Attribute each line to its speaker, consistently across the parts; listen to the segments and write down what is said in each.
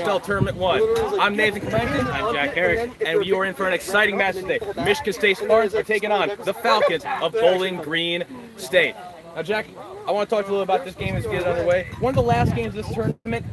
Speaker 1: Bell Tournament 1. I'm Nathan Clemente. I'm Jack Herrick. And you are in for an exciting match today. Michigan State Spartans are taking on the Falcons of Bowling Green State. Now, Jack, I want to talk to you a little about this game as we get it underway. One of the last games of this tournament,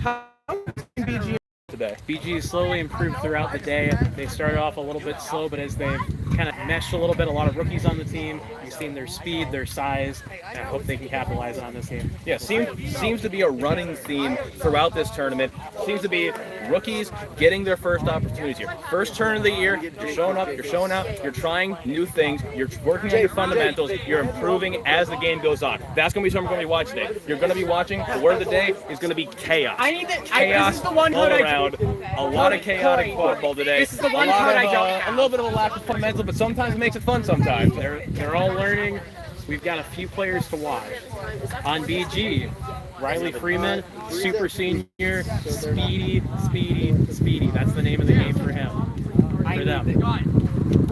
Speaker 1: how is BG today?
Speaker 2: BG slowly improved throughout the day. They started off a little bit slow, but as they've kind of meshed a little bit, a lot of rookies on the team. You've seen their speed, their size, and I hope they can capitalize on this game.
Speaker 1: Yeah, seems to be a running theme throughout this tournament. Seems to be rookies getting their first opportunities here. First turn of the year, you're showing up, you're showing out, you're trying new things, you're working on your fundamentals, you're improving as the game goes on. That's going to be something we're going to be watching today. You're going to be watching, the word of the day is going to be chaos. Chaos all around. A lot of chaotic football today.
Speaker 2: This is the one code I don't have.
Speaker 1: A little bit of a lack of fundamentals, but sometimes it makes it fun sometimes.
Speaker 2: They're all learning. We've got a few players to watch. On BG, Riley Freeman, super senior, speedy. That's the name of the game for him. For them.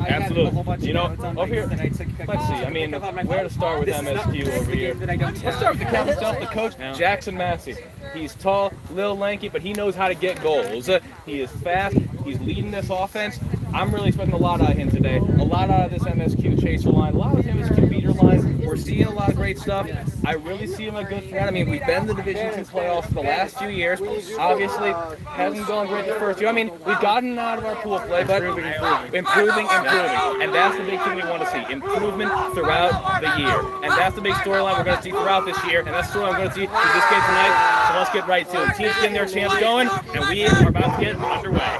Speaker 1: Absolutely. You know, over here, let's see. I mean, where to start with MSU over here? Let's start with the captain himself, the coach, Jackson Massey. He's tall, little lanky, but he knows how to get goals. He is fast. He's leading this offense. I'm really expecting a lot out of him today. A lot out of this MSQ chaser line, a lot of this MSQ beater line. We're seeing a lot of great stuff. I really see him a good friend. I mean, we've been in the Division II playoffs for the last few years. Obviously, hasn't gone great the first year. I mean, we've gotten out of our pool play, but improving. And that's the big thing we want to see. Improvement throughout the year. And that's the big storyline we're going to see throughout this year. And that's the storyline we're going to see through this game tonight. So let's get right to it. The team's getting their chance going, and we are about to get underway.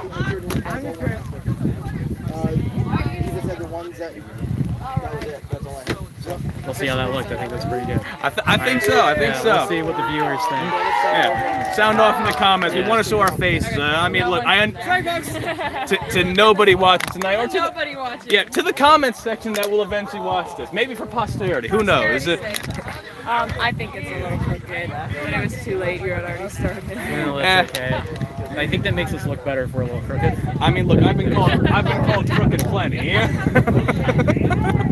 Speaker 2: We'll see how that looked. I think that's pretty good.
Speaker 1: I think so.
Speaker 2: We'll see what the viewers think.
Speaker 1: Yeah. Sound off in the comments. We want to show our faces. I mean, look, to nobody watching tonight, or to the comments section that will eventually watch this. Maybe for posterity. Who knows?
Speaker 3: I think it's a little crooked. When it was too late, you had already started.
Speaker 2: Well, that's okay. I think that makes us look better if we're a little crooked.
Speaker 1: I mean, look, I've been called crooked plenty.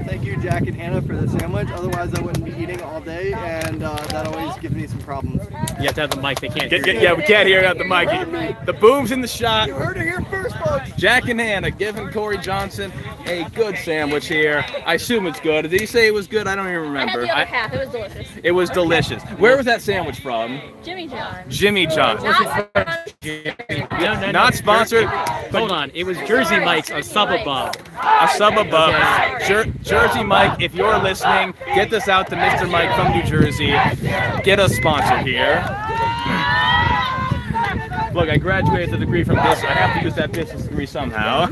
Speaker 4: Thank you, Jack and Hannah, for the sandwich. Otherwise, I wouldn't be eating all day, and that always gives me some problems.
Speaker 2: You have to have the mic. They can't hear you.
Speaker 1: Yeah, we can't hear it at the mic. The boom's in the shot.
Speaker 4: You heard it here first, folks.
Speaker 1: Jack and Hannah giving Corey Johnson a good sandwich here. I assume it's good. Did he say it was good? I don't even remember.
Speaker 3: I had the other half. It was delicious.
Speaker 1: It was delicious. Where was that sandwich from?
Speaker 3: Jimmy John.
Speaker 1: Jimmy John.
Speaker 2: No.
Speaker 1: Not sponsored.
Speaker 2: Hold on. It was Jersey Mike's a sub above.
Speaker 1: A sub above. Jersey Mike, if you're listening, get this out to Mr. Mike from New Jersey. Get us sponsored here. Look, I graduated with a degree from this. I have to use that business degree somehow.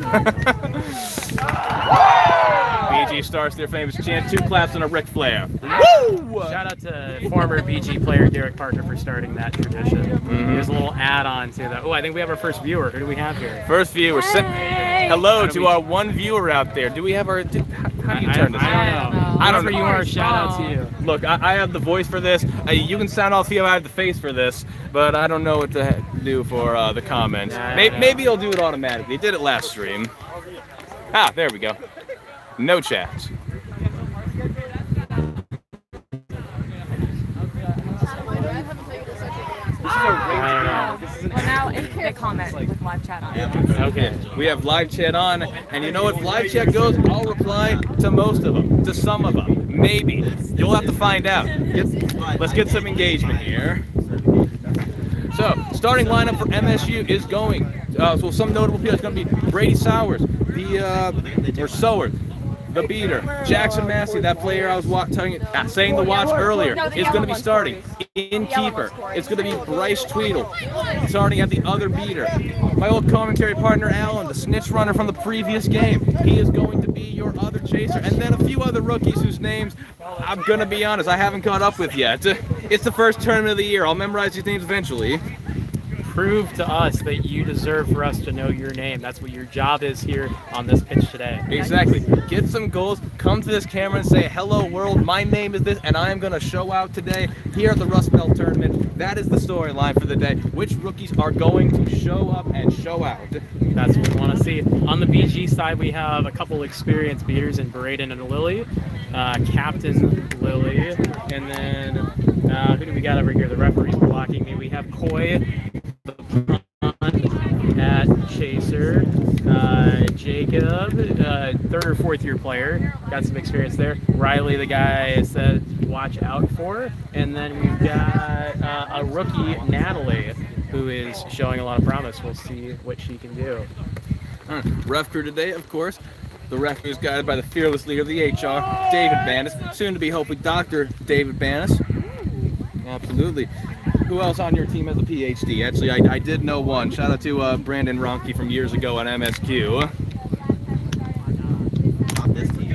Speaker 1: BG starts their famous chant, 2 claps and a Ric Flair. Woo!
Speaker 2: Shout out to former BG player Derek Parker for starting that tradition. There's a little add-on to that. Oh, I think we have our first viewer. Who do we have here?
Speaker 1: First viewer.
Speaker 3: Hey.
Speaker 1: Hello to our one viewer out there. Do we have our... How do you turn this on?
Speaker 2: I don't know. You are. Shout out to you.
Speaker 1: Look, I have the voice for this. You can sound off here. I have the face for this, but I don't know what to do for the comments. Maybe he'll do it automatically. He did it last stream. Ah, there we go. No chats.
Speaker 3: Well, now they comment with live chat on.
Speaker 1: Okay, we have live chat on, and you know what? If live chat goes, I'll reply to most of them, to some of them, maybe. You'll have to find out. Let's get some engagement here. So, starting lineup for MSU is going. So some notable people. It's going to be Brady Sowers, the beater. Jackson Massey, that player I was saying the watch earlier, is going to be starting. In keeper, it's going to be Bryce Tweedle, starting at the other beater. My old commentary partner, Alan, the snitch runner from the previous game, he is going to be your other chaser. And then a few other rookies whose names, I'm going to be honest, I haven't caught up with yet. It's the first tournament of the year. I'll memorize these names eventually.
Speaker 2: Prove to us that you deserve for us to know your name. That's what your job is here on this pitch today.
Speaker 1: Exactly. Get some goals, come to this camera and say, hello world, my name is this, and I am going to show out today here at the Rust Belt Tournament. That is the storyline for the day. Which rookies are going to show up and show out?
Speaker 2: That's what we want to see. On the BG side, we have a couple experienced beaters in Braden and Lily, Captain Lily, and then who do we got over here? The referee's blocking me. We have Coy, the Jacob, third or fourth year player, got some experience there. Riley, the guy I said watch out for. And then we've got a rookie, Natalie, who is showing a lot of promise. We'll see what she can do.
Speaker 1: Ref crew today, of course. The ref is guided by the fearless leader of the HR, David Bannis. Soon to be, hopefully, Dr. David Bannis. Absolutely. Who else on your team has a PhD? Actually, I did know one. Shout out to Brandon Ronke from years ago on MSQ.
Speaker 4: On this team,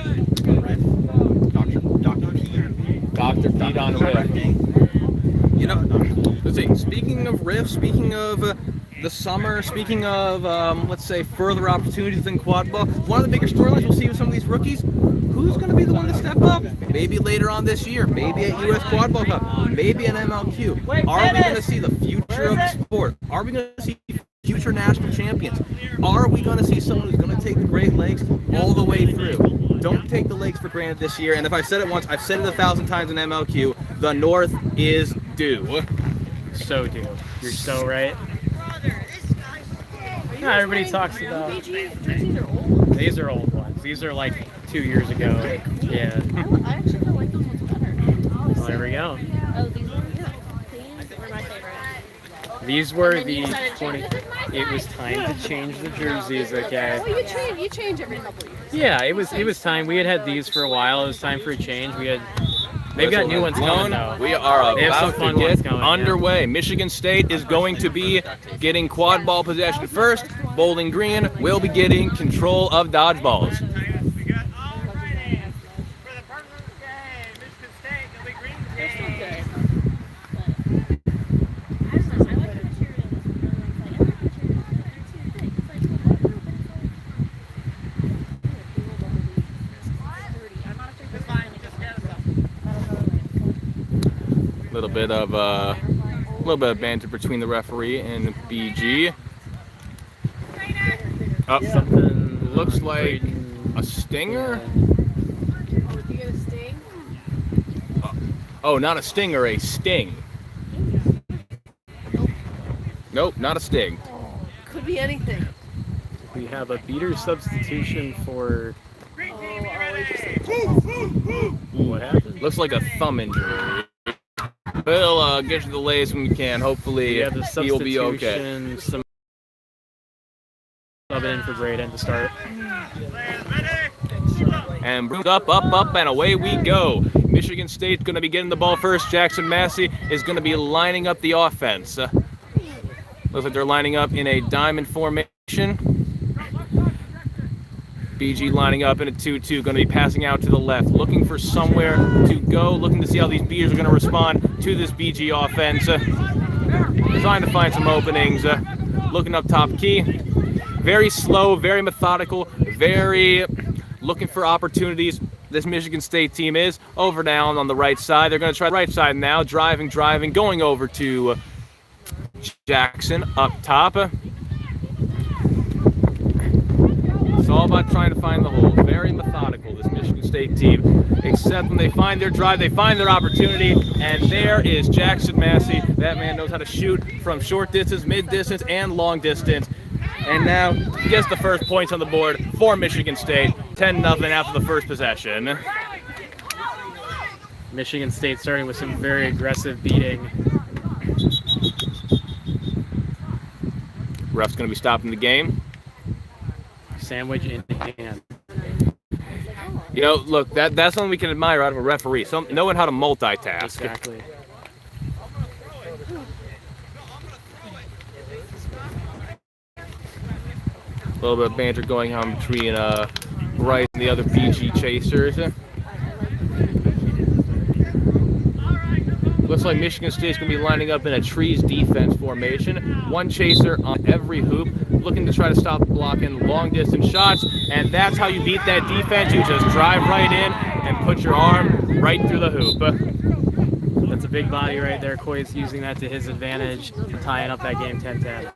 Speaker 4: Dr. Pete.
Speaker 1: Dr. Pete on riff. You know, let's see. Speaking of riff, speaking of the summer, speaking of, let's say, further opportunities in Quadball, one of the bigger storylines we'll see with some of these rookies, who's going to be the one to step up? Maybe later on this year, maybe at US Quadball Cup, maybe at MLQ. Are we going to see the future of the sport? Are we going to see future national champions? Are we going to see someone who's going to take the Great Lakes all the way through? Don't take the lakes for granted this year. And if I've said it once, I've said it 1,000 times in MLQ, the North is due.
Speaker 2: So due. You're so right. Yeah, everybody talks about. These are old ones. These are like 2 years ago. Yeah.
Speaker 3: I actually like those ones better.
Speaker 2: Well, there we go.
Speaker 3: Oh, these ones? Yeah. These were my favorite.
Speaker 2: These were the 20. It was time to change the jerseys, okay?
Speaker 3: Well, you change every couple of years.
Speaker 2: Yeah, it was time. We had these for a while. It was time for a change. They've got new ones coming though.
Speaker 1: We are
Speaker 2: They have some
Speaker 1: about
Speaker 2: fun
Speaker 1: to
Speaker 2: ones
Speaker 1: get
Speaker 2: coming,
Speaker 1: underway.
Speaker 2: yeah.
Speaker 1: Michigan State is going to be getting quad ball possession first. Bowling Green will be getting control of dodgeballs. A little bit of banter between the referee and BG.
Speaker 2: Something
Speaker 1: Looks like a stinger.
Speaker 3: Did you get a sting?
Speaker 1: Oh, not a stinger, a sting. Nope, not a sting.
Speaker 3: Could be anything.
Speaker 2: We have a beater substitution for. What happened?
Speaker 1: Looks like a thumb injury. We'll get you the latest when we can. Hopefully,
Speaker 2: Yeah, the
Speaker 1: he'll be okay.
Speaker 2: Some subbing in for Braden to start.
Speaker 1: And up, and away we go. Michigan State's going to be getting the ball first. Jackson Massey is going to be lining up the offense. Looks like they're lining up in a diamond formation. BG lining up in a 2-2, going to be passing out to the left, looking for somewhere to go, looking to see how these beaters are going to respond to this BG offense. Trying to find some openings, looking up top key. Very slow, very methodical, very looking for opportunities. This Michigan State team is over down on the right side. They're going to try the right side now, driving, going over to Jackson up top. It's all about trying to find the hole. Very methodical, this Michigan State team. Except when they find their drive, they find their opportunity, and there is Jackson Massey. That man knows how to shoot from short distance, mid distance, and long distance. And now he gets the first points on the board for Michigan State. 10-0 after the first possession.
Speaker 2: Michigan State starting with some very aggressive beating.
Speaker 1: Ref's going to be stopping the game.
Speaker 2: Sandwich in hand.
Speaker 1: You know, look, that's something we can admire out of a referee. Knowing how to multitask.
Speaker 2: Exactly.
Speaker 1: A little bit of banter going on between Bryce and the other BG chasers. Looks like Michigan State's going to be lining up in a trees defense formation. One chaser on every hoop, looking to try to stop blocking long distance shots. And that's how you beat that defense. You just drive right in and put your arm right through the hoop.
Speaker 2: That's a big body right there. Coy's using that to his advantage, tying up that game 10-10.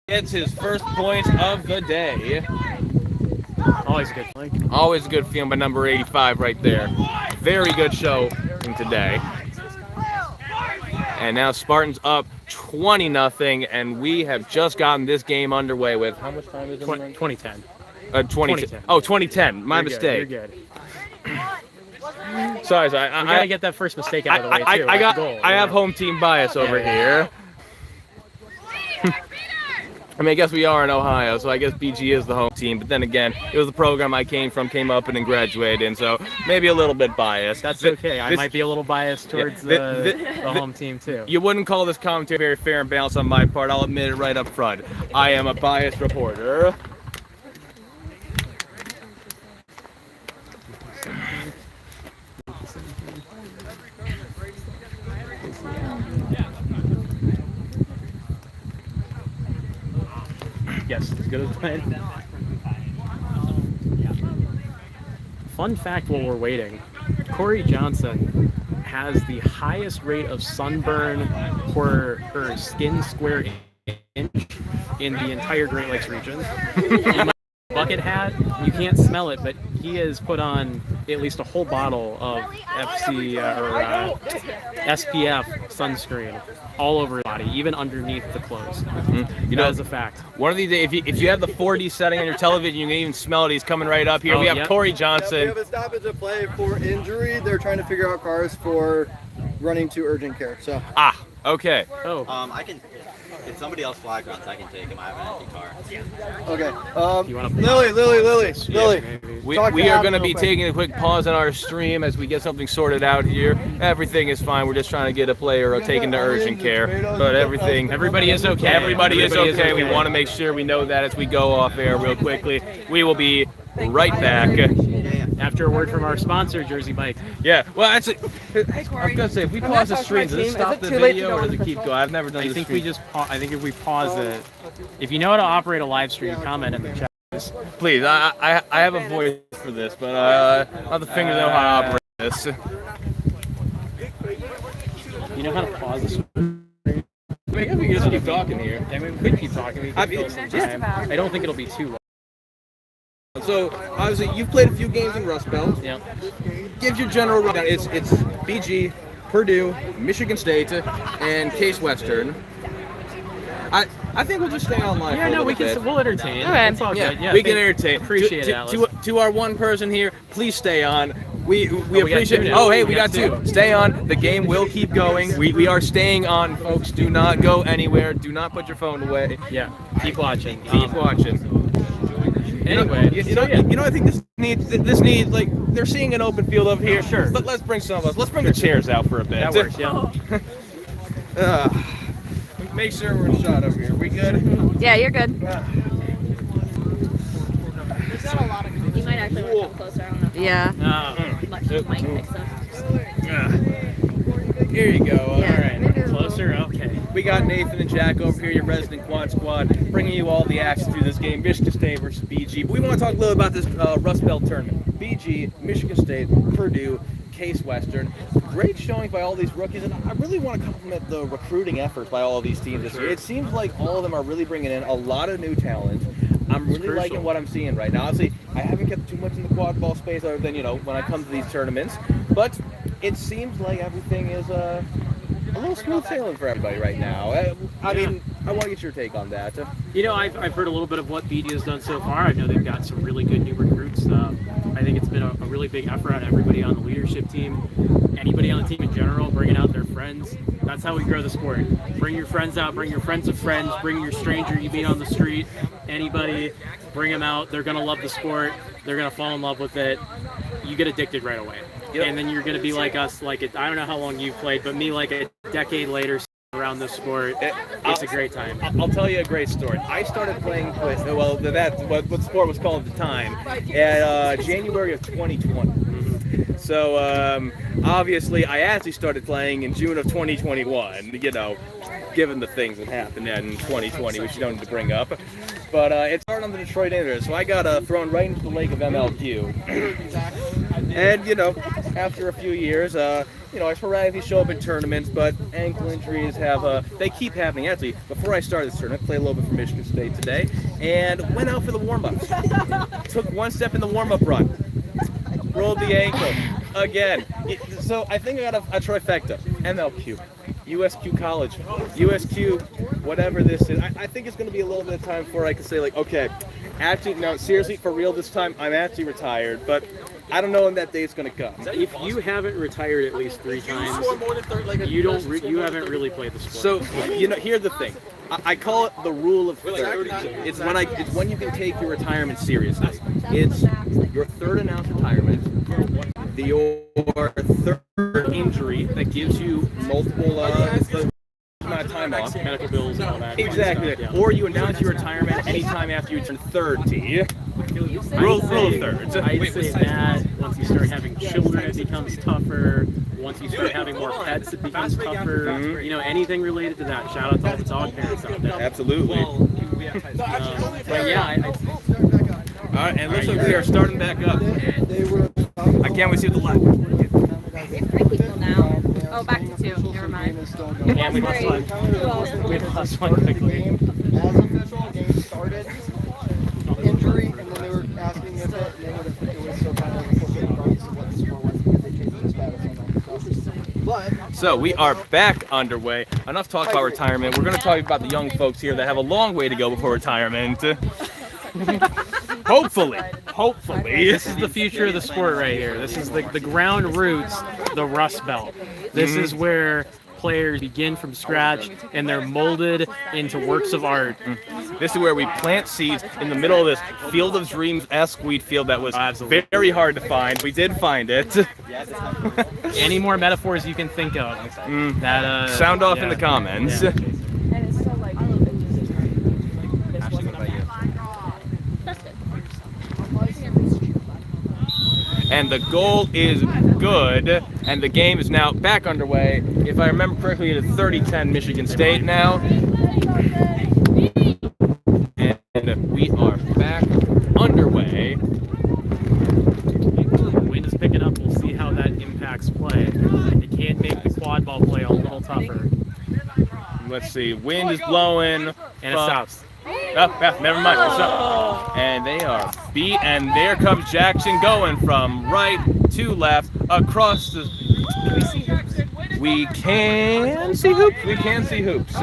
Speaker 1: Gets his first point of the day.
Speaker 2: Always a good feeling.
Speaker 1: Always a good feeling by number 85 right there. Very good show today. And now Spartans up 20-0, and we have just gotten this game underway with how much time is it?
Speaker 2: 2010.
Speaker 1: 2010. Oh, 2010. My mistake.
Speaker 2: You're good.
Speaker 1: Sorry.
Speaker 2: We gotta get that first mistake out of the way too.
Speaker 1: I have home team bias over here. I mean, I guess we are in Ohio, so I guess BG is the home team. But then again, it was the program I came up and then graduated in, so maybe a little bit biased.
Speaker 2: That's okay. I might be a little biased towards the home team too.
Speaker 1: You wouldn't call this commentary very fair and balanced on my part. I'll admit it right up front. I am a biased reporter.
Speaker 2: Yes, as good as planned. Fun fact while we're waiting, Corey Johnson has the highest rate of sunburn per skin square inch in the entire Great Lakes region. Bucket hat, you can't smell it, but he has put on at least a whole bottle of SPF sunscreen all over his body, even underneath the clothes. You know, as a fact.
Speaker 1: One of these days, if you have the 4D setting on your television, you can even smell it. He's coming right up here. We have Corey Johnson.
Speaker 4: We have a stoppage of play for injury. They're trying to figure out cars for running to urgent care. So.
Speaker 1: Okay.
Speaker 2: Oh.
Speaker 5: I can. If somebody else flag runs, I can take him. I have an empty car.
Speaker 4: Okay. Lily.
Speaker 1: We are going to be taking a quick pause on our stream as we get something sorted out here. Everything is fine. We're just trying to get a player taken to urgent care. But everybody is okay. Everybody is okay. We want to make sure we know that as we go off air real quickly. We will be right back.
Speaker 2: After a word from our sponsor, Jersey Mike.
Speaker 1: Yeah, well, actually, I was going to say, if we pause the stream, does it stop the video or does it keep going? I've never done this.
Speaker 2: I think if we pause it, if you know how to operate a live stream, comment in the chat.
Speaker 1: Please, I have a voice for this, but I have the fingers know how to operate this.
Speaker 2: You know how to pause the stream?
Speaker 1: I mean, we can just keep talking here.
Speaker 2: I mean, we could keep talking. We could fill some time. I don't think it'll be too long.
Speaker 1: So, obviously, you've played a few games in Rust Belt.
Speaker 2: Yeah.
Speaker 1: Give your general rundown. It's BG, Purdue, Michigan State, and Case Western. I think we'll just stay online.
Speaker 2: Yeah, no, we'll entertain.
Speaker 3: Okay.
Speaker 2: It's all good. Yeah,
Speaker 1: we can entertain.
Speaker 2: Appreciate it, Alice.
Speaker 1: To our one person here, please stay on. We appreciate it. Oh, hey, we got two. Stay on. The game will keep going. We are staying on, folks. Do not go anywhere. Do not put your phone away.
Speaker 2: Yeah. Keep watching.
Speaker 1: Keep watching.
Speaker 2: Anyway,
Speaker 1: I think this needs like they're seeing an open field over here.
Speaker 2: Sure.
Speaker 1: Let's bring some of us. Let's bring the chairs out for a bit.
Speaker 2: That works. Yeah.
Speaker 1: Make sure we're in shot over here. We good?
Speaker 3: Yeah, you're good.
Speaker 6: We've got a lot of. You might actually want to come closer. I don't know.
Speaker 3: Yeah.
Speaker 6: Much mic mix up.
Speaker 1: Here you go.
Speaker 3: Yeah.
Speaker 1: All right.
Speaker 2: Closer. Okay.
Speaker 1: We got Nathan and Jack over here, your resident Quad Squad, bringing you all the action through this game, Michigan State versus BG. But we want to talk a little about this Rust Belt tournament. BG, Michigan State, Purdue, Case Western. Great showing by all these rookies, and I really want to compliment the recruiting efforts by all of these teams this year. It seems like all of them are really bringing in a lot of new talent. I'm really liking what I'm seeing right now. Obviously, I haven't kept too much in the quad ball space other than, when I come to these tournaments, but it seems like everything is a little smooth sailing for everybody right now. I mean, I want to get your take on that.
Speaker 2: I've heard a little bit of what BD has done so far. I know they've got some really good new recruits. I think it's been a really big effort on everybody on the leadership team, anybody on the team in general, bringing out their friends. That's how we grow the sport. Bring your friends out, bring your friends of friends, bring your stranger you meet on the street, anybody, bring them out. They're going to love the sport. They're going to fall in love with it. You get addicted right away. Yep. And then you're going to be like us, I don't know how long you've played, but me like a decade later around this sport. It's a great time.
Speaker 1: I'll tell you a great story. I started playing with, what sport was called at the time, at January of 2020. So, obviously, I actually started playing in June of 2021, given the things that happened in 2020, which you don't need to bring up. But it started on the Detroit Internet, so I got thrown right into the lake of MLQ. And, after a few years, I sporadically show up in tournaments, but ankle injuries they keep happening. Actually, before I started this tournament, I played a little bit for Michigan State today, and went out for the warm-ups. Took one step in the warm-up run. Rolled the ankle again. So I think I got a trifecta. MLQ, USQ College, USQ, whatever this is. I think it's going to be a little bit of time before I can say, like, okay, actually, no, seriously, for real this time, I'm actually retired, but I don't know when that day's going to come.
Speaker 2: If you haven't retired at least 3 times, you haven't really played the sport.
Speaker 1: So, here's the thing. I call it the rule of third. It's when you can take your retirement seriously. It's your third announced retirement, your third injury that gives you multiple amount of time off,
Speaker 2: medical bills and all that.
Speaker 1: Exactly.
Speaker 2: Yeah.
Speaker 1: Or you announce your retirement anytime after you turn 30. Rule of thirds.
Speaker 2: I'd say that once you start having children, it becomes tougher. Once you start having more pets, it becomes tougher. Anything related to that. Shout out to all the dog parents out there.
Speaker 1: Absolutely.
Speaker 2: But yeah,
Speaker 1: all right, and looks like we are starting back up. I can't wait to see the left.
Speaker 3: It's 3 people now. Oh, back to 2. Never mind.
Speaker 2: yeah, we lost one. We lost one quickly.
Speaker 4: As official, game started. Injury, and then they were asking if it was still kind of regardless of what the score was because they changed the status on that.
Speaker 1: So we are back underway. Enough talk about retirement. We're going to talk about the young folks here that have a long way to go before retirement. Hopefully.
Speaker 2: This is the future of the sport right here. This is the ground roots, the Rust Belt. This is where players begin from scratch and they're molded into works of art.
Speaker 1: This is where we plant seeds in the middle of this Field of Dreams-esque wheat field that was very hard to find. We did find it.
Speaker 2: Any more metaphors you can think of? That
Speaker 1: sound off in the comments.
Speaker 2: Yeah.
Speaker 1: And the goal is good, and the game is now back underway. If I remember correctly, it is 30-10 Michigan State now. And we are back underway.
Speaker 2: The wind is picking up. We'll see how that impacts play. It can't make the quad ball play a little tougher.
Speaker 1: Let's see, wind is blowing.
Speaker 2: And it stops.
Speaker 1: Oh, never mind. And they are beat, and there comes Jackson going from right to left across the. We can see hoops. We can see hoops.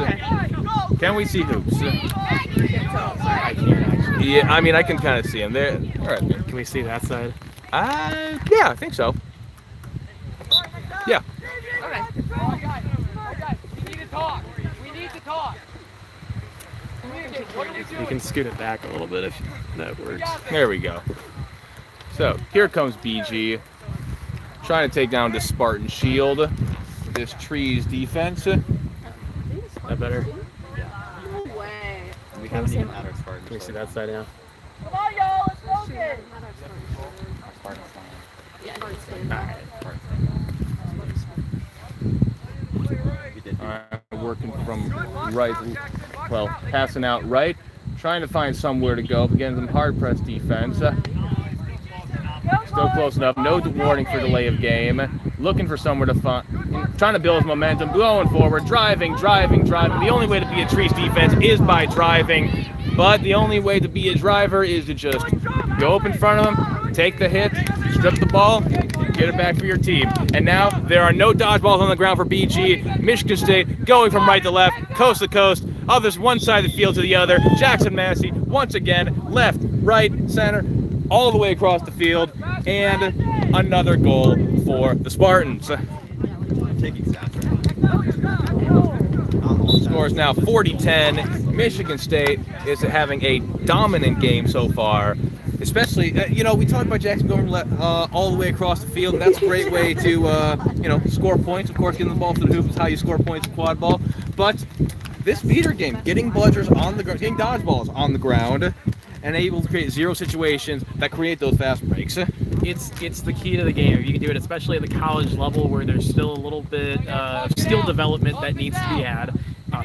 Speaker 1: Can we see hoops?
Speaker 2: I can't actually.
Speaker 1: Yeah, I mean I can kind of see them there. All right.
Speaker 2: Can we see that side?
Speaker 1: Yeah, I think so. Yeah.
Speaker 3: Okay.
Speaker 7: We need to talk.
Speaker 2: You can scoot it back a little bit if that works.
Speaker 1: There we go. So here comes BG, trying to take down this Spartan shield, this Trees defense.
Speaker 2: That better?
Speaker 3: No way.
Speaker 5: We haven't even had our Spartans.
Speaker 2: Can we see that side now?
Speaker 7: Come on, y'all, let's go get it.
Speaker 5: Our Spartans fine.
Speaker 3: Yeah.
Speaker 5: We did.
Speaker 1: Working from right, well, passing out right, trying to find somewhere to go, against some hard press defense. Still close enough, no warning for delay of game. Looking for somewhere to find, trying to build his momentum, going forward, driving. The only way to be a Trees defense is by driving, but the only way to be a driver is to just go up in front of him, take the hit, strip the ball, get it back for your team. And now there are no dodgeballs on the ground for BG. Michigan State going from right to left, coast to coast, others one side of the field to the other. Jackson Massey once again, left, right, center, all the way across the field, and another goal for the Spartans.
Speaker 5: Taking stats.
Speaker 1: Score is now 40-10. Michigan State is having a dominant game so far. Especially, we talked about Jackson going all the way across the field, and that's a great way to, score points. Of course, getting the ball to the hoop is how you score points in quad ball. But this beater game, getting bludgers on the ground, getting dodgeballs on the ground, and able to create zero situations that create those fast breaks.
Speaker 2: It's the key to the game. If you can do it, especially at the college level where there's still a little bit of skill development that needs to be had.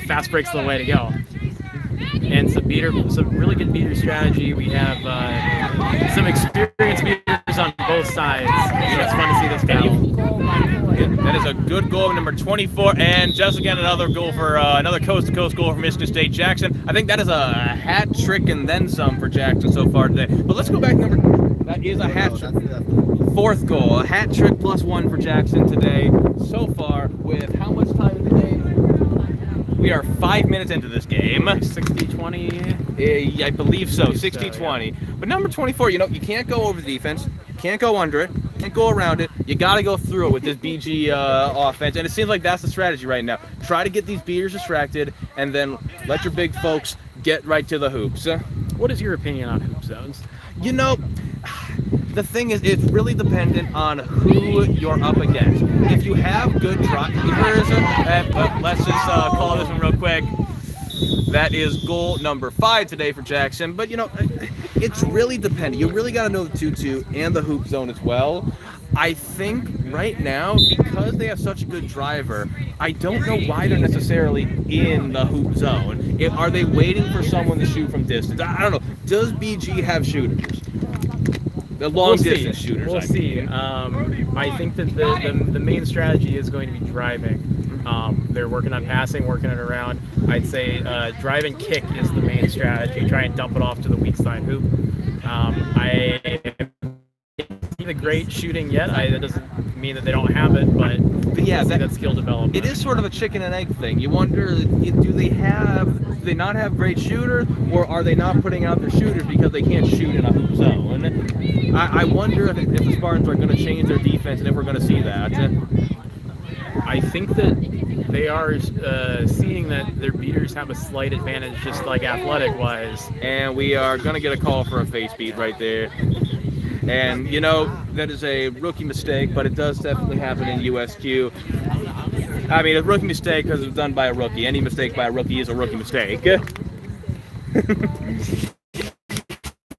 Speaker 2: Fast breaks the way to go. And some really good beater strategy. We have some experienced beaters on both sides. It's fun to see this battle.
Speaker 1: That is a good goal, number 24, and just again another goal for another coast-to-coast goal for Michigan State. Jackson, I think that is a hat trick and then some for Jackson so far today. But let's go back that is a hat trick. Fourth goal, a hat trick plus one for Jackson today so far with how much time in the game? We are 5 minutes into this game.
Speaker 2: 60-20.
Speaker 1: I believe so, 60-20. But number 24, you can't go over the defense, can't go under it, can't go around it. You got to go through it with this BG offense, and it seems like that's the strategy right now. Try to get these beaters distracted, and then let your big folks get right to the hoops.
Speaker 2: What is your opinion on hoop zones?
Speaker 1: The thing is, it's really dependent on who you're up against. If you have good drivers, let's just call this one real quick. That is goal number 5 today for Jackson. But, it's really dependent. You really got to know the 2-2 and the hoop zone as well. I think right now, because they have such a good driver, I don't know why they're necessarily in the hoop zone. Are they waiting for someone to shoot from distance? I don't know. Does BG have shooters? The long distance shooters.
Speaker 2: We'll see. I think that the main strategy is going to be driving. They're working on passing, working it around. I'd say drive and kick is the main strategy. Try and dump it off to the weak side hoop. I haven't seen the great shooting yet. That doesn't mean that they don't have it, but yeah, that skill development.
Speaker 1: It is sort of a chicken and egg thing. You wonder, do they not have great shooters, or are they not putting out their shooters because they can't shoot in a hoop zone? I wonder if the Spartans are going to change their defense and if we're going to see that.
Speaker 2: I think that they are seeing that their beaters have a slight advantage, just like athletic-wise.
Speaker 1: And we are going to get a call for a face beat right there. And, that is a rookie mistake, but it does definitely happen in USQ. I mean, a rookie mistake because it was done by a rookie. Any mistake by a rookie is a rookie mistake.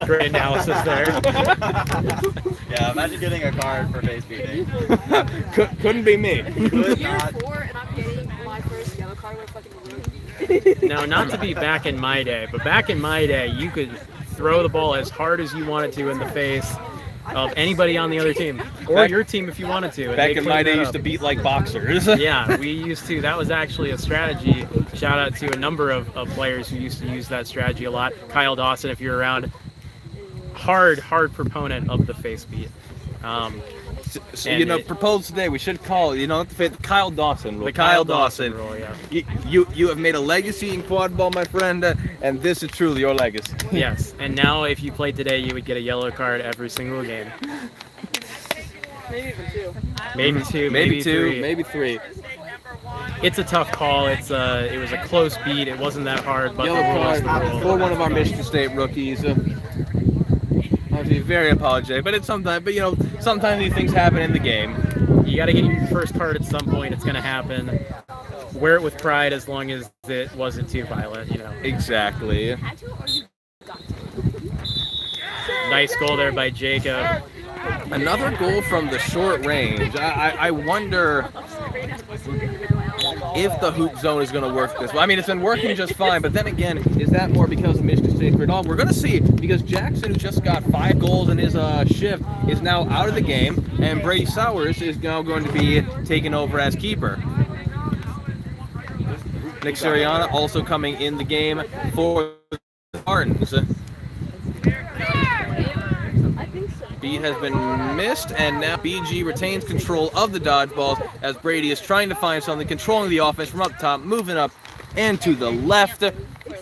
Speaker 2: Great analysis there.
Speaker 5: Yeah, imagine getting a card for face beating.
Speaker 1: Couldn't be me.
Speaker 5: Could not.
Speaker 3: 4 and I'm getting my first yellow card with fucking rookie.
Speaker 2: Now, not to be back in my day, but back in my day, you could throw the ball as hard as you wanted to in the face of anybody on the other team, or your team if you wanted to.
Speaker 1: Back in my day, used to beat like boxers.
Speaker 2: Yeah, we used to. That was actually a strategy. Shout out to a number of players who used to use that strategy a lot. Kyle Dawson, if you're around, hard proponent of the face beat.
Speaker 1: Proposed today, we should call the Kyle Dawson rule.
Speaker 2: The Kyle Dawson rule, yeah.
Speaker 1: You have made a legacy in quadball, my friend, and this is truly your legacy.
Speaker 2: Yes, and now if you played today, you would get a yellow card every single game.
Speaker 3: Maybe even 2.
Speaker 2: Maybe 2,
Speaker 1: maybe
Speaker 2: 3.
Speaker 1: Maybe 3.
Speaker 2: It's a tough call. It was a close beat. It wasn't that hard, but
Speaker 1: Yellow card for one of our Michigan State rookies. I'd be very apologetic, but sometimes these things happen in the game.
Speaker 2: You got to get your first card at some point. It's going to happen. Wear it with pride as long as it wasn't too violent,
Speaker 1: Exactly.
Speaker 2: Nice goal there by Jacob.
Speaker 1: Another goal from the short range. I wonder if the hoop zone is going to work this well. I mean, it's been working just fine, but then again, is that more because of Michigan State Grid? We're going to see, because Jackson, who just got 5 goals in his shift, is now out of the game, and Brady Sowers is now going to be taken over as keeper. Nick Sirianna also coming in the game for the Spartans. Beat has been missed, and now BG retains control of the dodgeballs as Brady is trying to find something, controlling the offense from up top, moving up and to the left,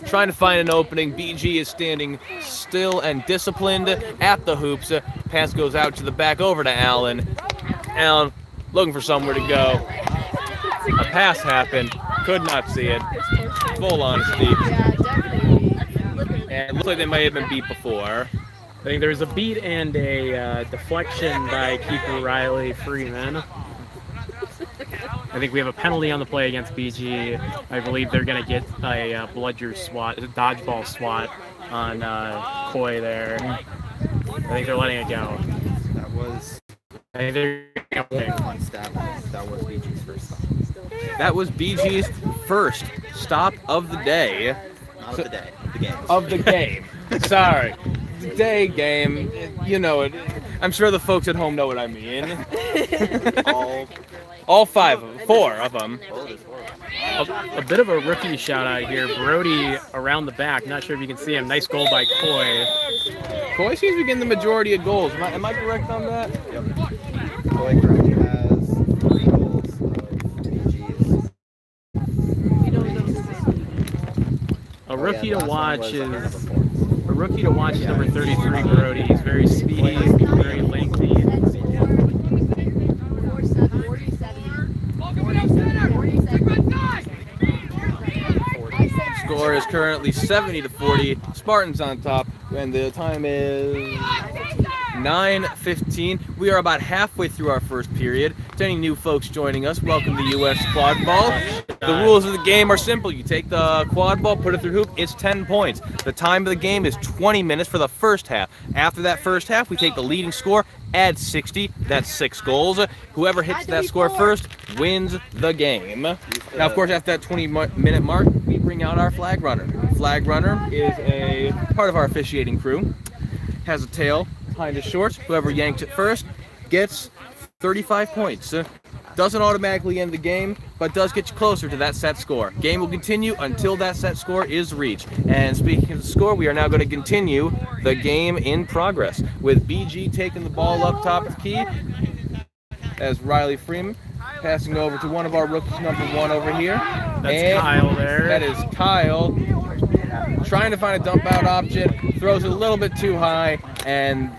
Speaker 1: trying to find an opening. BG is standing still and disciplined at the hoops. Pass goes out to the back over to Allen. Allen looking for somewhere to go. A pass happened. Could not see it. Full honesty. And it looks like they may have been beat before.
Speaker 2: I think there was a beat and a deflection by keeper Riley Freeman. I think we have a penalty on the play against BG. I believe they're going to get a bludger swat, a dodgeball swat on Coy there. I think they're letting it go.
Speaker 5: That was
Speaker 2: I think they're
Speaker 5: one step. That was BG's first stop.
Speaker 1: That was BG's first stop of the day.
Speaker 5: Not of the day. The game.
Speaker 1: Of the game. Sorry. Day game, it. I'm sure the folks at home know what I mean. All 5 of them, 4 of them.
Speaker 2: a bit of a rookie shout out here. Brody around the back. Not sure if you can see him. Nice goal by Coy.
Speaker 1: Coy seems to be getting the majority of goals. Am I correct on that?
Speaker 5: Yep. Coy currently has 3 goals of BG's.
Speaker 2: rookie to watch is number 33, Brody. He's very speedy, very lengthy.
Speaker 1: Score is currently 70-40. Spartans on top, and the time is 9:15. We are about halfway through our first period. To any new folks joining us, welcome to US Quadball. The rules of the game are simple. You take the quad ball, put it through hoop, it's 10 points. The time of the game is 20 minutes for the first half. After that first half, we take the leading score, add 60, that's 6 goals. Whoever hits that score first wins the game. Now, of course, after that 20-minute mark, we bring out our flag runner. Flag runner is a part of our officiating crew. Has a tail behind his shorts. Whoever yanks it first gets 35 points. Doesn't automatically end the game, but does get you closer to that set score. Game will continue until that set score is reached. And speaking of the score, we are now going to continue the game in progress with BG taking the ball up top of the key as Riley Freeman passing over to one of our rookies, number 1 over here.
Speaker 2: That's Kyle there.
Speaker 1: That is Kyle trying to find a dump out option, throws it a little bit too high, and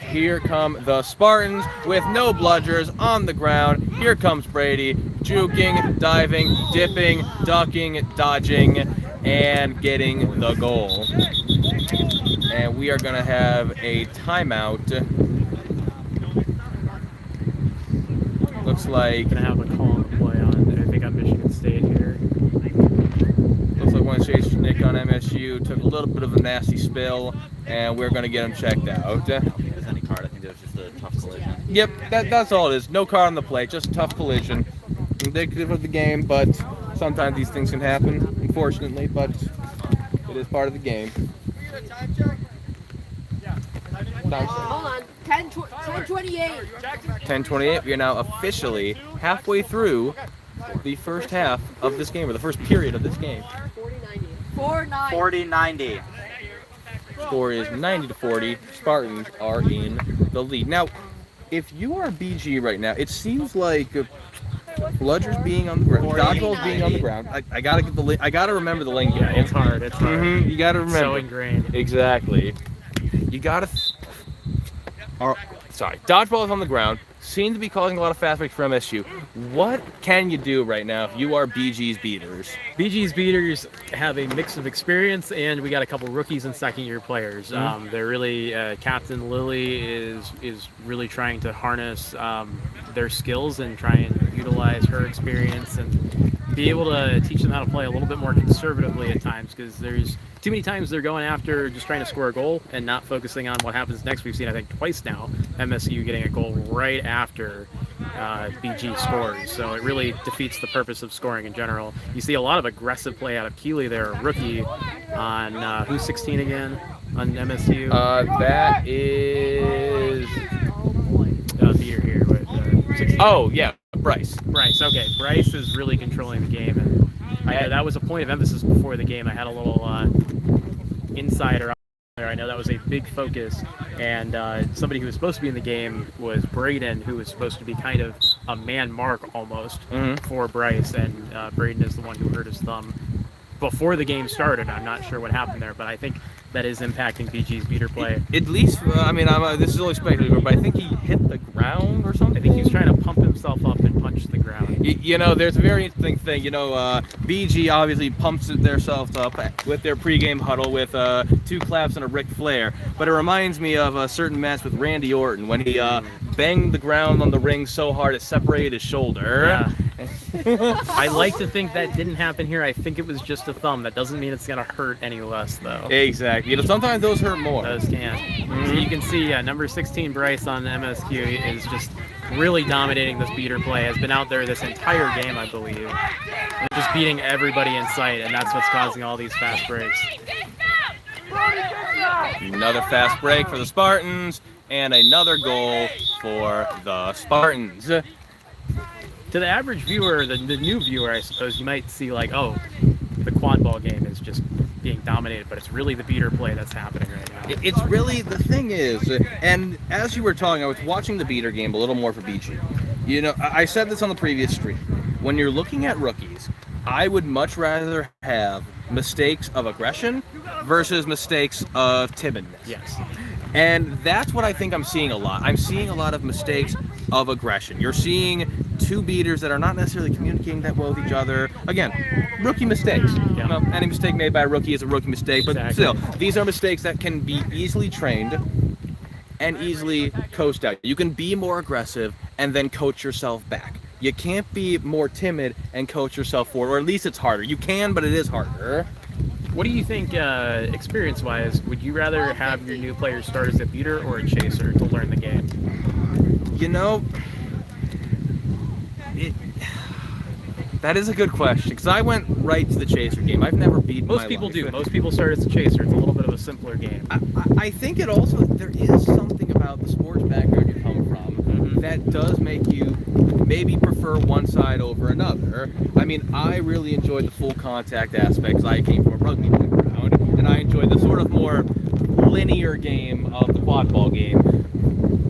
Speaker 1: here come the Spartans with no bludgers on the ground. Here comes Brady, juking, diving, dipping, ducking, dodging, and getting the goal. And we are going to have a timeout. Looks like
Speaker 2: Gonna have a call on the play on. I think on Michigan State here.
Speaker 1: Looks like one chase Nick on MSU took a little bit of a nasty spill, and we're going to get him checked out.
Speaker 5: I don't think there's any card. I think there's just a tough collision.
Speaker 1: Yep, that's all it is. No card on the play, just a tough collision. Indicative of the game, but sometimes these things can happen, unfortunately, but it is part of the game.
Speaker 7: Hold on. 10:28.
Speaker 1: 10:28. We are now officially halfway through the first half of this game, or the first period of this game.
Speaker 7: 4-9.
Speaker 5: 40-90.
Speaker 1: Score is 90-40. Spartans are in the lead. Now, if you are BG right now, it seems like bludgers being on the ground, dodgeballs being on the ground. I gotta get the. I gotta remember the lingo.
Speaker 2: Yeah, it's hard. It's hard.
Speaker 1: You gotta remember.
Speaker 2: So ingrained.
Speaker 1: Exactly. You gotta. Dodgeball is on the ground. Seem to be causing a lot of fast breaks for MSU. What can you do right now if you are BG's beaters?
Speaker 2: BG's beaters have a mix of experience, and we got a couple rookies and second-year players. They're really Captain Lily is really trying to harness their skills and try and utilize her experience and be able to teach them how to play a little bit more conservatively at times, because there's too many times they're going after just trying to score a goal and not focusing on what happens next. We've seen, I think, twice now, MSU getting a goal right after BG scores. So it really defeats the purpose of scoring in general. You see a lot of aggressive play out of Keeley there, a rookie on, who's 16 again on MSU?
Speaker 1: That is...
Speaker 2: Beater here. With, 16.
Speaker 1: Oh, yeah, Bryce.
Speaker 2: Bryce, okay. Bryce is really controlling the game. And that was a point of emphasis before the game. I had a little insider on there. I know that was a big focus. And somebody who was supposed to be in the game was Braden, who was supposed to be kind of a man mark almost for Bryce. And Braden is the one who hurt his thumb before the game started. I'm not sure what happened there, but I think that is impacting BG's beater play.
Speaker 1: At least, I mean, this is only speculative, but I think he hit the ground or something.
Speaker 2: I think he was trying to pump himself up and punch the ground.
Speaker 1: You know, there's a very interesting thing. You know, BG obviously pumps themselves up with their pregame huddle with 2 claps and a Ric Flair. But it reminds me of a certain match with Randy Orton when he banged the ground on the ring so hard it separated his shoulder.
Speaker 2: Yeah. I like to think that didn't happen here. I think it was just a thumb. That doesn't mean it's going to hurt any less, though.
Speaker 1: Exactly. You know, sometimes those hurt more.
Speaker 2: Those can. So you can see number 16 Bryce on MSQ is just really dominating this beater play. Has been out there this entire game, I believe. And just beating everybody in sight, and that's what's causing all these fast breaks.
Speaker 1: Another fast break for the Spartans, and another goal for the Spartans.
Speaker 2: To the average viewer, the new viewer, I suppose, you might see like, oh, the quad ball game is just being dominated, but it's really the beater play that's happening right now.
Speaker 1: It's really, the thing is, and as you were talking, I was watching the beater game a little more for BG. You know, I said this on the previous stream. When you're looking at rookies, I would much rather have mistakes of aggression versus mistakes of timidness.
Speaker 2: Yes.
Speaker 1: And that's what I think I'm seeing a lot. I'm seeing a lot of mistakes of aggression. You're seeing two beaters that are not necessarily communicating that well with each other. Again, rookie mistakes.
Speaker 2: Yeah.
Speaker 1: Well, any mistake made by a rookie is a rookie mistake, but
Speaker 2: Exactly.
Speaker 1: still, these are mistakes that can be easily trained and easily coached out. You can be more aggressive and then coach yourself back. You can't be more timid and coach yourself forward, or at least it's harder. You can, but it is harder.
Speaker 2: What do you think, experience-wise, would you rather have your new players start as a beater or a chaser to learn the game?
Speaker 1: You know, that is a good question, because I went right to the chaser game. I've never beaten
Speaker 2: Most people do. Most people start as a chaser. It's a little bit of a simpler game.
Speaker 1: I think it also, there is something about the sports background you come from that does make you maybe prefer one side over another. I mean, I really enjoyed the full contact aspects. I came from a rugby background, and I enjoyed the sort of more linear game of the quadball game.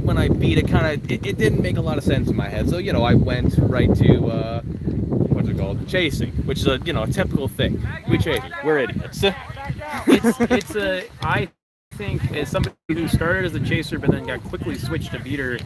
Speaker 1: When I beat it, it didn't make a lot of sense in my head. So, I went right to, what's it called? Chasing, which is a typical thing. We chase, we're idiots.
Speaker 2: I think as somebody who started as a chaser but then got quickly switched to beater,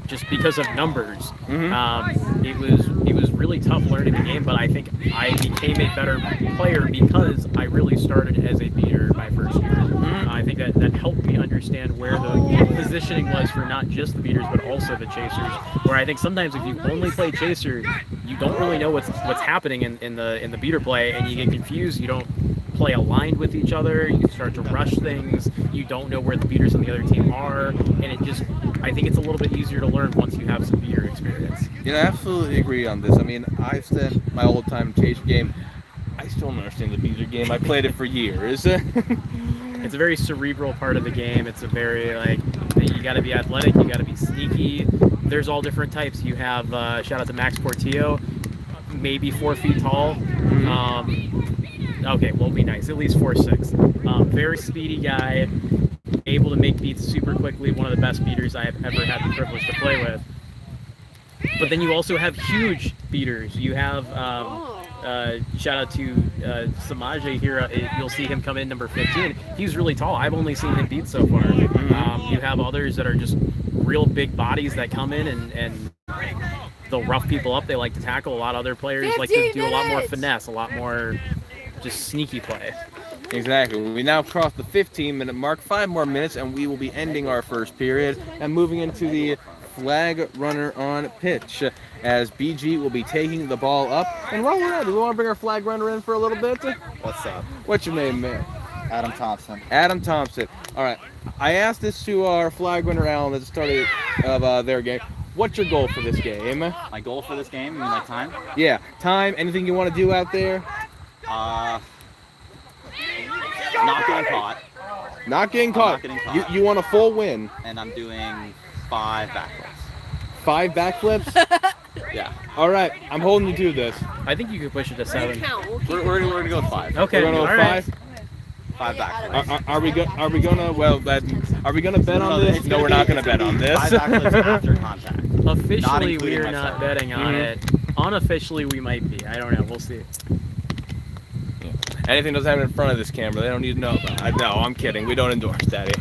Speaker 2: just because of numbers. It was really tough learning the game, but I think I became a better player because I really started as a beater my first year. I think that helped me understand where the positioning was for not just the beaters but also the chasers. Where I think sometimes if you only play chaser, you don't really know what's happening in the beater play, and you get confused. You don't play aligned with each other. You start to rush things. You don't know where the beaters on the other team are, and I think it's a little bit easier to learn once you have some beater experience.
Speaker 1: I absolutely agree on this. I mean, I've spent my whole time in chaser game. I still don't understand the beater game. I played it for years.
Speaker 2: It's a very cerebral part of the game. It's a very, you got to be athletic, you got to be sneaky. There's all different types. You have, shout out to Max Portillo, maybe 4 feet tall. Okay, well, be nice, at least 4'6". Very speedy guy, able to make beats super quickly, one of the best beaters I have ever had the privilege to play with. But then you also have huge beaters. You have, shout out to Samaje here, you'll see him come in number 15. He's really tall. I've only seen him beat so far. You have others that are just real big bodies that come in and they'll rough people up. They like to tackle. A lot of other players like to do a lot more finesse, a lot more just sneaky play.
Speaker 1: Exactly. We now cross the 15-minute mark, 5 more minutes, and we will be ending our first period and moving into the flag runner on pitch, as BG will be taking the ball up. And while we're at it, do we want to bring our flag runner in for a little bit?
Speaker 5: What's up?
Speaker 1: What's your name, man?
Speaker 5: Adam Thompson.
Speaker 1: Adam Thompson. All right. I asked this to our flag runner, Alan, at the start of their game. What's your goal for this game?
Speaker 5: My goal for this game, you mean my time?
Speaker 1: Yeah, time. Anything you want to do out there?
Speaker 5: Not getting caught.
Speaker 1: Not getting caught.
Speaker 5: Not getting caught.
Speaker 1: You want a full win.
Speaker 5: And I'm doing 5 backflips.
Speaker 1: 5 backflips?
Speaker 5: Yeah.
Speaker 1: All right, I'm holding you to this.
Speaker 2: I think you could push it to 7.
Speaker 5: We're gonna go with 5.
Speaker 2: Okay,
Speaker 1: We're gonna
Speaker 2: all
Speaker 1: go
Speaker 2: right.
Speaker 1: 5.
Speaker 5: 5 backflips.
Speaker 1: Are we gonna bet on this? No, we're not gonna bet on this.
Speaker 5: 5 backflips after contact.
Speaker 2: Officially,
Speaker 5: including
Speaker 2: we are
Speaker 5: myself.
Speaker 2: not betting on it. Unofficially, we might be. I don't know. We'll see.
Speaker 1: Anything that's happening in front of this camera, they don't need to know about. No, I'm kidding. We don't endorse Daddy.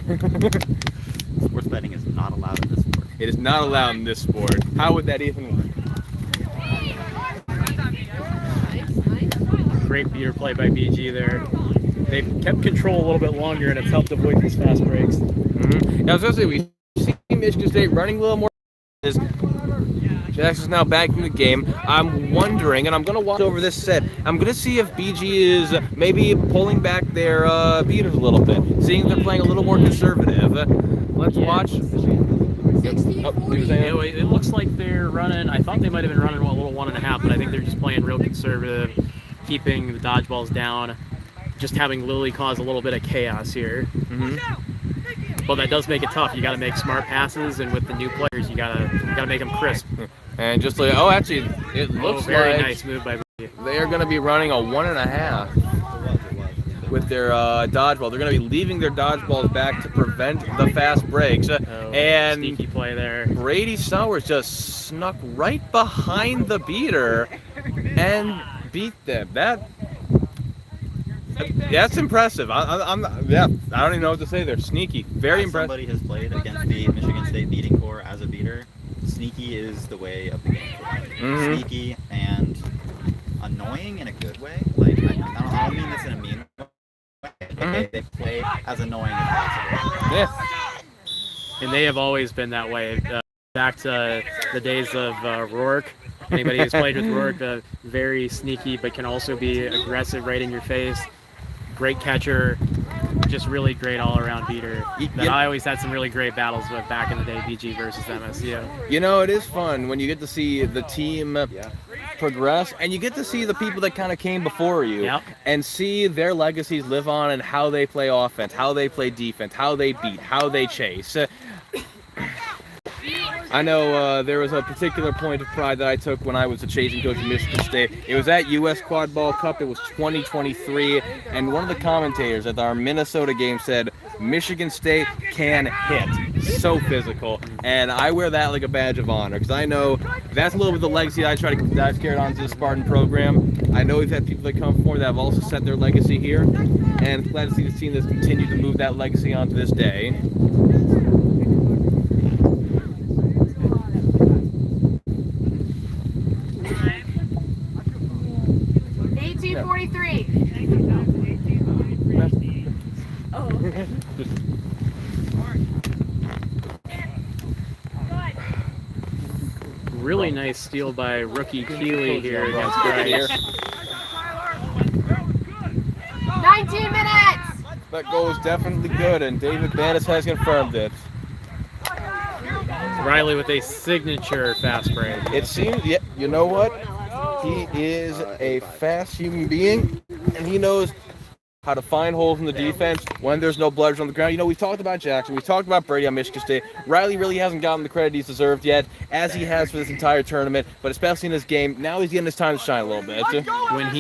Speaker 5: Sports betting is not allowed in this sport.
Speaker 1: It is not allowed in this sport. How would that even work?
Speaker 2: Great beater play by BG there. They've kept control a little bit longer, and it's helped avoid these fast breaks.
Speaker 1: Now, I was gonna say, we see Michigan State running a little more. Jackson's now back in the game. I'm wondering, and I'm going to watch over this set, I'm going to see if BG is maybe pulling back their beaters a little bit, seeing if they're playing a little more conservative. Let's watch.
Speaker 2: It looks like they're running, I thought they might have been running a little 1.5, but I think they're just playing real conservative, keeping the dodgeballs down, just having Lily cause a little bit of chaos here. Well, that does make it tough. You got to make smart passes, and with the new players, you gotta make them crisp.
Speaker 1: And just like, actually, it looks
Speaker 2: very
Speaker 1: like
Speaker 2: nice move by BG.
Speaker 1: they are going to be running a 1.5 with their dodgeball. They're going to be leaving their dodgeballs back to prevent the fast breaks. And
Speaker 2: sneaky play there.
Speaker 1: Brady Sowers just snuck right behind the beater and beat them. That's impressive. I don't even know what to say. They're sneaky. Very impressive.
Speaker 5: Somebody has played against the Michigan State beating core as a beater. Sneaky is the way of the game. Sneaky and annoying in a good way. Like I don't mean this in a mean way. They play as annoying as possible.
Speaker 1: Yeah.
Speaker 2: And they have always been that way. Back to the days of Rourke. Anybody who's played with Rourke, very sneaky, but can also be aggressive right in your face. Great catcher, just really great all-around beater. That I always had some really great battles with back in the day, BG versus MSU.
Speaker 1: You know, it is fun when you get to see the team progress, and you get to see the people that kind of came before you, and see their legacies live on and how they play offense, how they play defense, how they beat, how they chase. I know there was a particular point of pride that I took when I was a chasing coach at Michigan State. It was at U.S. Quadball Cup. It was 2023, and one of the commentators at our Minnesota game said, Michigan State can hit. So physical. And I wear that like a badge of honor, because I know that's a little bit of the legacy that I've carried on to the Spartan program. I know we've had people that come forward that have also set their legacy here, and glad to see the team that's continued to move that legacy on to this day.
Speaker 7: 1843.
Speaker 2: Really nice steal by rookie Keeley here against Bryce.
Speaker 7: 19 minutes.
Speaker 1: That goal is definitely good, and David Bandis has confirmed it.
Speaker 2: Riley with a signature fast break.
Speaker 1: It seems, yeah, you know what? He is a fast human being, and he knows how to find holes in the defense when there's no blooders on the ground. You know, we talked about Jackson, we talked about Brady on Michigan State. Riley really hasn't gotten the credit he's deserved yet, as he has for this entire tournament, but especially in this game. Now he's getting his time to shine a little bit.
Speaker 2: When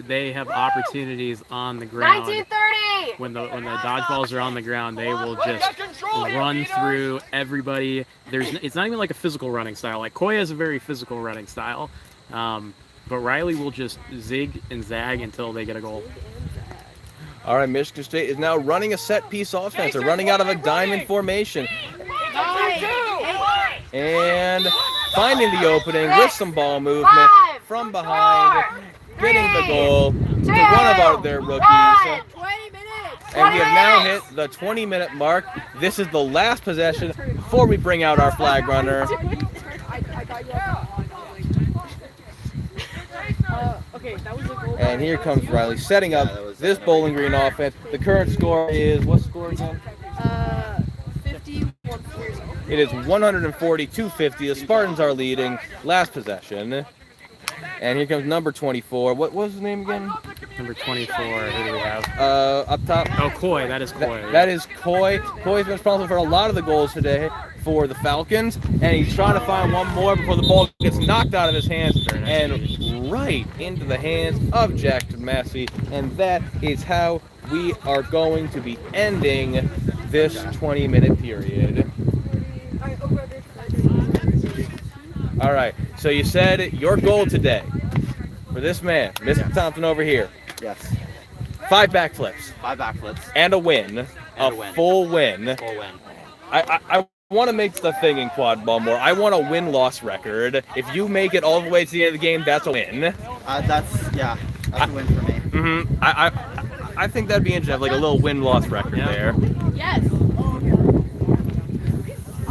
Speaker 2: they have opportunities on the ground.
Speaker 7: 1930.
Speaker 2: When the dodgeballs are on the ground, they will just run through everybody. It's not even like a physical running style. Like Coy has a very physical running style, but Riley will just zig and zag until they get a goal.
Speaker 1: All right, Michigan State is now running a set-piece offense. They're running out of a diamond formation. And finding the opening with some ball movement from behind, getting the goal to one of their rookies.
Speaker 7: 20 minutes.
Speaker 1: And we have now hit the 20-minute mark. This is the last possession before we bring out our flag runner. And here comes Riley setting up this Bowling Green offense. The current score is, what score again?
Speaker 7: 51-40.
Speaker 1: It is 140-50. The Spartans are leading. Last possession. And here comes number 24. What was his name again?
Speaker 2: Number 24, who do we have?
Speaker 1: Up top.
Speaker 2: Oh, Coy. That is Coy.
Speaker 1: That is Coy. Coy's been responsible for a lot of the goals today for the Falcons. And he's trying to find one more before the ball gets knocked out of his hands and right into the hands of Jackson Massey. And that is how we are going to be ending this 20-minute period. All right, so you said your goal today for this man, Mr. Thompson over here.
Speaker 5: Yes.
Speaker 1: 5 backflips.
Speaker 5: 5 backflips.
Speaker 1: And a win. Full win.
Speaker 5: Full win.
Speaker 1: I want to make the thing in quad ball more. I want a win-loss record. If you make it all the way to the end of the game, that's a win.
Speaker 5: That's a win for me.
Speaker 1: I think that'd be interesting, like a little win-loss record there.
Speaker 7: Yes.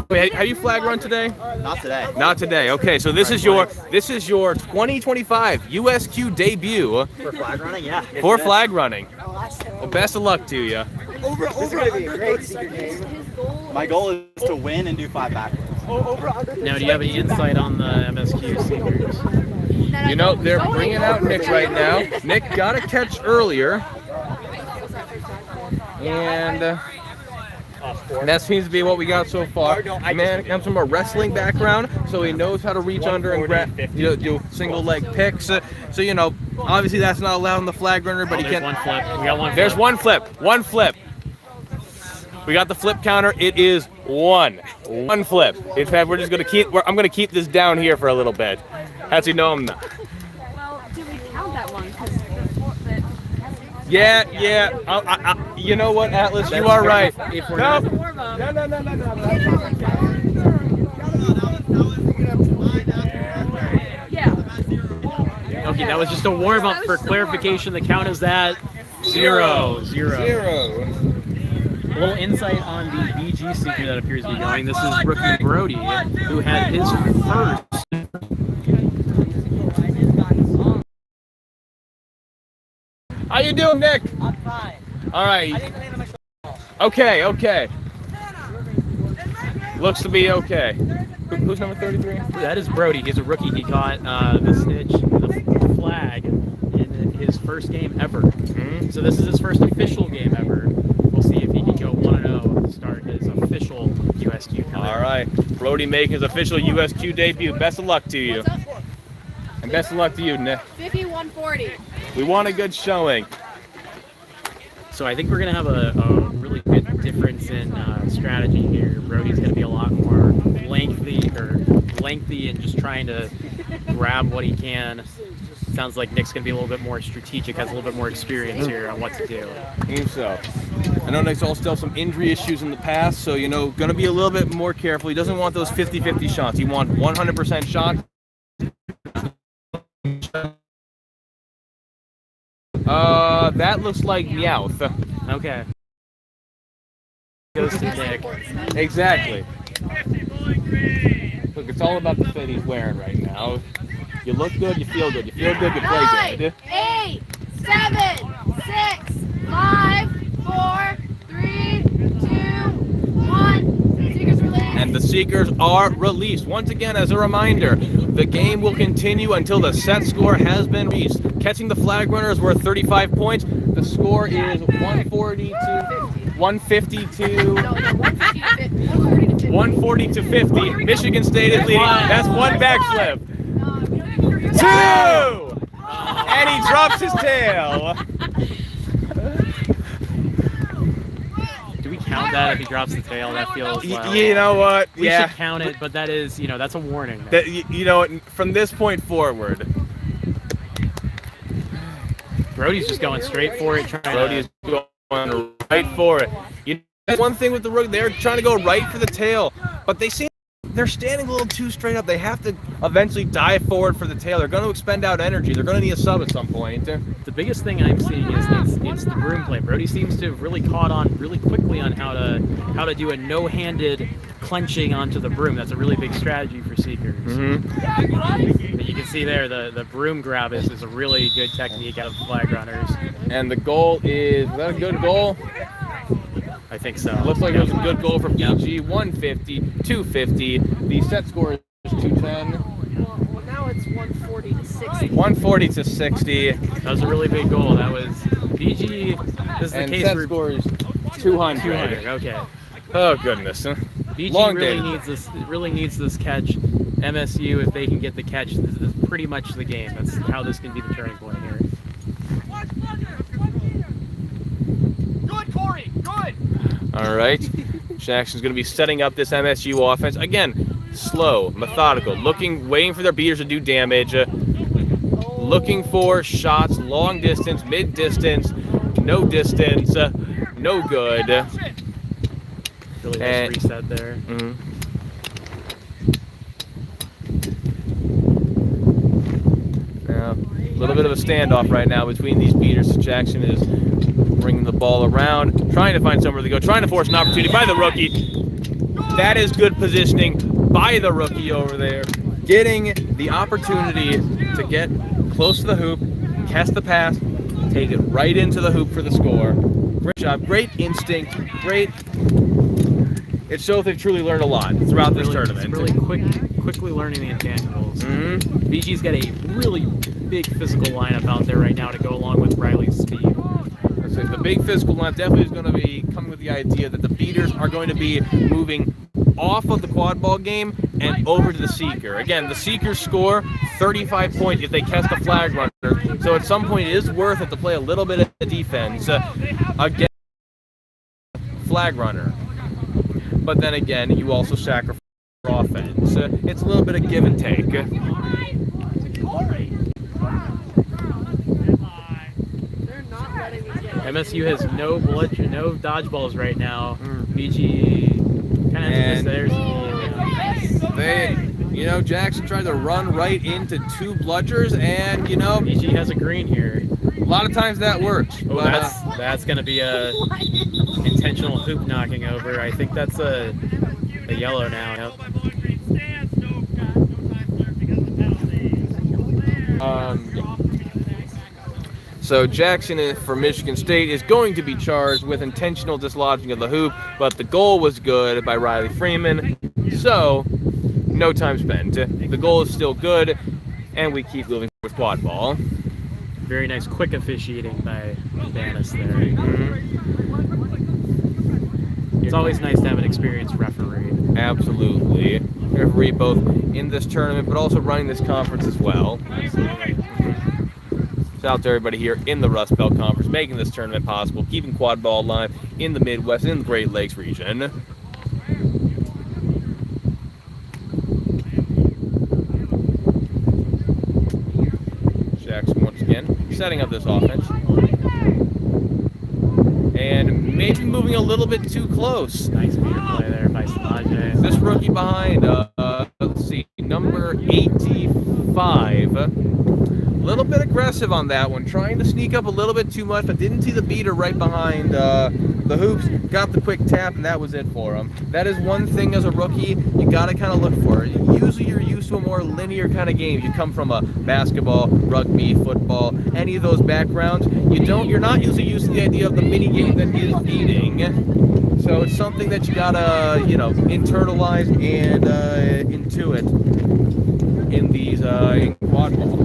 Speaker 1: Wait, have you flag run today?
Speaker 5: Not today.
Speaker 1: Not today. Okay, so this is your 2025 USQ debut
Speaker 5: For flag running, yeah.
Speaker 1: for flag running. Well, best of luck to you.
Speaker 5: My goal is to win and do 5 backflips.
Speaker 2: Now, do you have any insight on the MSQ seniors?
Speaker 1: You know, they're bringing out Nick right now. Nick got a catch earlier. And that seems to be what we got so far. Man comes from a wrestling background, so he knows how to reach under and grab, do single leg picks. So, you know, obviously that's not allowed in the flag runner, but he can.
Speaker 2: One flip. We got one.
Speaker 1: There's one flip. One flip. We got the flip counter. It is one flip. In fact, we're just gonna I'm gonna keep this down here for a little bit. As you know, I'm not.
Speaker 7: Well, do we
Speaker 3: that one because
Speaker 1: Yeah. You know what, Atlas? You are right.
Speaker 2: If we're
Speaker 1: No.
Speaker 2: not,
Speaker 3: yeah.
Speaker 2: okay, that was just a warm up for clarification. The count is that 0-0. A little insight on the BG seeker that appears to be going. This is rookie Brody, who had his first.
Speaker 1: How you doing, Nick?
Speaker 8: I'm fine.
Speaker 1: All right.
Speaker 8: I didn't land on my shoulder.
Speaker 1: Okay. Looks to be okay. Who's number 33?
Speaker 2: That is Brody. He's a rookie. He got the snitch, the flag, in his first game ever.
Speaker 1: Mm-hmm.
Speaker 2: So this is his first official game ever. We'll see if he can go 1-0 to start his official USQ career.
Speaker 1: All right. Brody making his official USQ debut. Best of luck to you. And best of luck to you, Nick.
Speaker 7: 51-40.
Speaker 1: We want a good showing.
Speaker 2: So I think we're going to have a really good difference in strategy here. Brody's going to be a lot more lengthy and just trying to grab what he can. Sounds like Nick's going to be a little bit more strategic, has a little bit more experience here on what to do.
Speaker 1: I think so. I know Nick's also some injury issues in the past, so, going to be a little bit more careful. He doesn't want those 50-50 shots. He wants 100% shots. That looks like Meowth.
Speaker 2: Okay. Goes to Nick.
Speaker 1: Exactly. Look, it's all about the fit he's wearing right now. You look good, you feel good. You feel good, you play good.
Speaker 7: 8, 7, 6, 5, 4, 3, 2, 1. Seekers released.
Speaker 1: And the Seekers are released. Once again, as a reminder, the game will continue until the set score has been reached. Catching the flag runner is worth 35 points. The score is 140 to 50. Michigan State is leading. That's one backflip. 2! And he drops his tail.
Speaker 2: Do we count that if he drops the tail? That feels well.
Speaker 1: You know what?
Speaker 2: We should count it, but that is, that's a warning.
Speaker 1: That, from this point forward.
Speaker 2: Brody's just going straight for it.
Speaker 1: Brody is going right for it. That's one thing with the rookie. They're trying to go right for the tail, but they're standing a little too straight up. They have to eventually dive forward for the tail. They're going to expend out energy. They're going to need a sub at some point.
Speaker 2: The biggest thing I'm seeing is it's the broom play. Brody seems to have really caught on really quickly on how to do a no-handed clenching onto the broom. That's a really big strategy for Seekers.
Speaker 1: Mm-hmm.
Speaker 2: But you can see there the broom grab is a really good technique out of the flag runners.
Speaker 1: And the goal is that a good goal?
Speaker 2: I think so.
Speaker 1: Looks like it was a good goal from BG. 150, 250. The set score is 210.
Speaker 3: Well, now it's 140 to 60.
Speaker 1: 140 to 60.
Speaker 2: That was a really big goal. That was BG. This is the
Speaker 1: And
Speaker 2: case
Speaker 1: set
Speaker 2: for
Speaker 1: score is 200.
Speaker 2: 200. Okay.
Speaker 1: Oh goodness.
Speaker 2: BG
Speaker 1: Long
Speaker 2: really
Speaker 1: day.
Speaker 2: needs this. Really needs this catch. MSU, if they can get the catch, this is pretty much the game. That's how this can be the turning point here.
Speaker 8: Good, Corey. Good.
Speaker 1: All right. Jackson's going to be setting up this MSU offense. Again, slow, methodical, waiting for their beaters to do damage. Looking for shots, long distance, mid distance, no distance, no good.
Speaker 2: Really nice reset there.
Speaker 1: Mm-hmm. Now, a little bit of a standoff right now between these beaters. Jackson is bringing the ball around, trying to find somewhere to go, trying to force an opportunity by the rookie. That is good positioning by the rookie over there, getting the opportunity to get close to the hoop, catch the pass, take it right into the hoop for the score. Great job, great instinct, great. It shows they've truly learned a lot throughout this tournament.
Speaker 2: It's really quickly learning the intangibles.
Speaker 1: Mm-hmm.
Speaker 2: BG's got a really big physical lineup out there right now to go along with Riley's speed.
Speaker 1: The big physical lineup definitely is going to be coming with the idea that the beaters are going to be moving off of the quad ball game and over to the Seeker. Again, the Seekers score 35 points if they catch the flag runner. So at some point it is worth it to play a little bit of defense against flag runner. But then again, you also sacrifice offense. It's a little bit of give and take.
Speaker 2: MSU has no dodgeballs right now. BG kind of there's
Speaker 1: Jackson tried to run right into 2 bludgers, and
Speaker 2: BG has a green here.
Speaker 1: a lot of times that works.
Speaker 2: Oh,
Speaker 1: but,
Speaker 2: that's going to be a intentional hoop knocking over. I think that's a yellow now. Yep.
Speaker 1: So Jackson for Michigan State is going to be charged with intentional dislodging of the hoop, but the goal was good by Riley Freeman, so no time spent. The goal is still good, and we keep moving with quad ball.
Speaker 2: Very nice quick officiating by Danis there. It's always nice to have an experienced referee.
Speaker 1: Absolutely. Referee both in this tournament, but also running this conference as well. Shout out to everybody here in the Rust Belt Conference, making this tournament possible, keeping quad ball alive in the Midwest and in the Great Lakes region. Jackson once again setting up this offense. And maybe moving a little bit too close.
Speaker 2: Nice beater play there by Slajay.
Speaker 1: This rookie behind, let's see, number 85. A little bit aggressive on that one, trying to sneak up a little bit too much, but didn't see the beater right behind the hoops. Got the quick tap, and that was it for him. That is one thing as a rookie you got to kind of look for. Usually you're used to a more linear kind of game. You come from a basketball, rugby, football, any of those backgrounds. You're not usually used to the idea of the mini game that is beating. So it's something that you gotta, internalize and intuit in these in quad ball.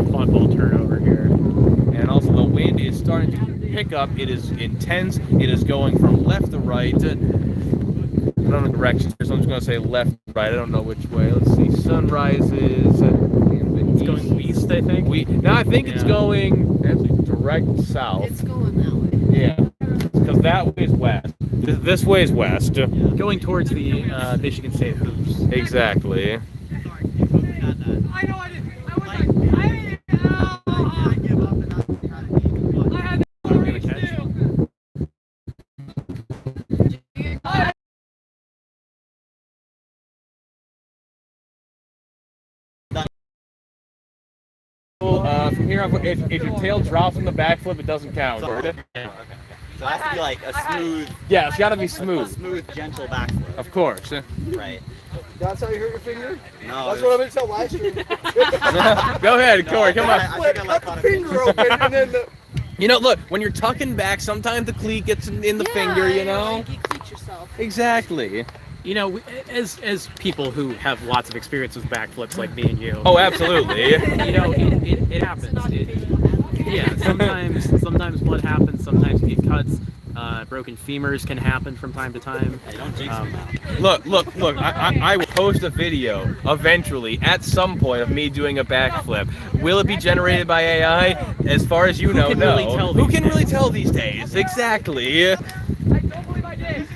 Speaker 2: Quad ball turnover here.
Speaker 1: And also the wind is starting to pick up. It is intense. It is going from left to right. I don't know directions, so I'm just gonna say left to right. I don't know which way. Let's see. Sunrise is
Speaker 2: It's going east, I think.
Speaker 1: I think it's going actually direct south.
Speaker 7: It's going that way.
Speaker 1: Yeah, because that way is west. This way is west.
Speaker 2: Going towards the Michigan State hoops.
Speaker 1: Exactly.
Speaker 8: I know I didn't.
Speaker 2: Gonna catch.
Speaker 1: From here, if your tail drops on the backflip, it doesn't count.
Speaker 5: So it has to be like a smooth,
Speaker 1: Yeah, it's got to be
Speaker 5: a
Speaker 1: smooth.
Speaker 5: smooth, gentle backflip.
Speaker 1: Of course.
Speaker 5: Right.
Speaker 4: That's how you hurt your finger?
Speaker 5: No.
Speaker 4: That's what I've been telling last year.
Speaker 1: Go ahead, Corey. Come on.
Speaker 5: I think I
Speaker 4: Cut the finger open and then the...
Speaker 1: Look, when you're tucking back, sometimes the cleat gets in the finger,
Speaker 7: You cleat yourself.
Speaker 1: Exactly.
Speaker 2: As people who have lots of experience with backflips like me and you.
Speaker 1: Oh, absolutely.
Speaker 2: It happens. Sometimes blood happens. Sometimes you get cuts. Broken femurs can happen from time to time.
Speaker 5: Hey, don't jinx me now.
Speaker 1: Look. I will post a video eventually at some point of me doing a backflip. Will it be generated by AI? As far as you know,
Speaker 2: can
Speaker 1: no.
Speaker 2: really tell
Speaker 1: Who
Speaker 2: these
Speaker 1: can really tell these days? Exactly.
Speaker 8: I don't believe I did.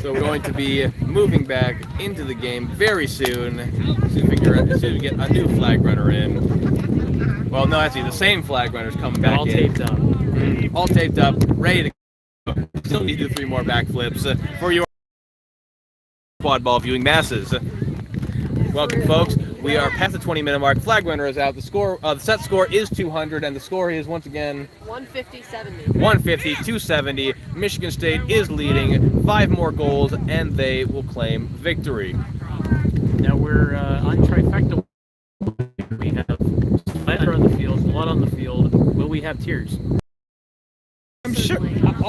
Speaker 1: So we're going to be moving back into the game very soon. As soon as we get a new flag runner in. Well, no, actually, the same flag runner's coming back
Speaker 2: All
Speaker 1: in.
Speaker 2: taped up.
Speaker 1: All taped up, ready to go. Still need to do 3 more backflips for your quad ball viewing masses. Welcome, folks. We are past the 20-minute mark. Flag runner is out. The set score is 200, and the score is once again
Speaker 7: 150-70.
Speaker 1: 150-270. Michigan State is leading. 5 more goals, and they will claim victory.
Speaker 2: Now we're on trifecta. We have splatter on the field, blood on the field. Will we have tears?
Speaker 1: I'm sure,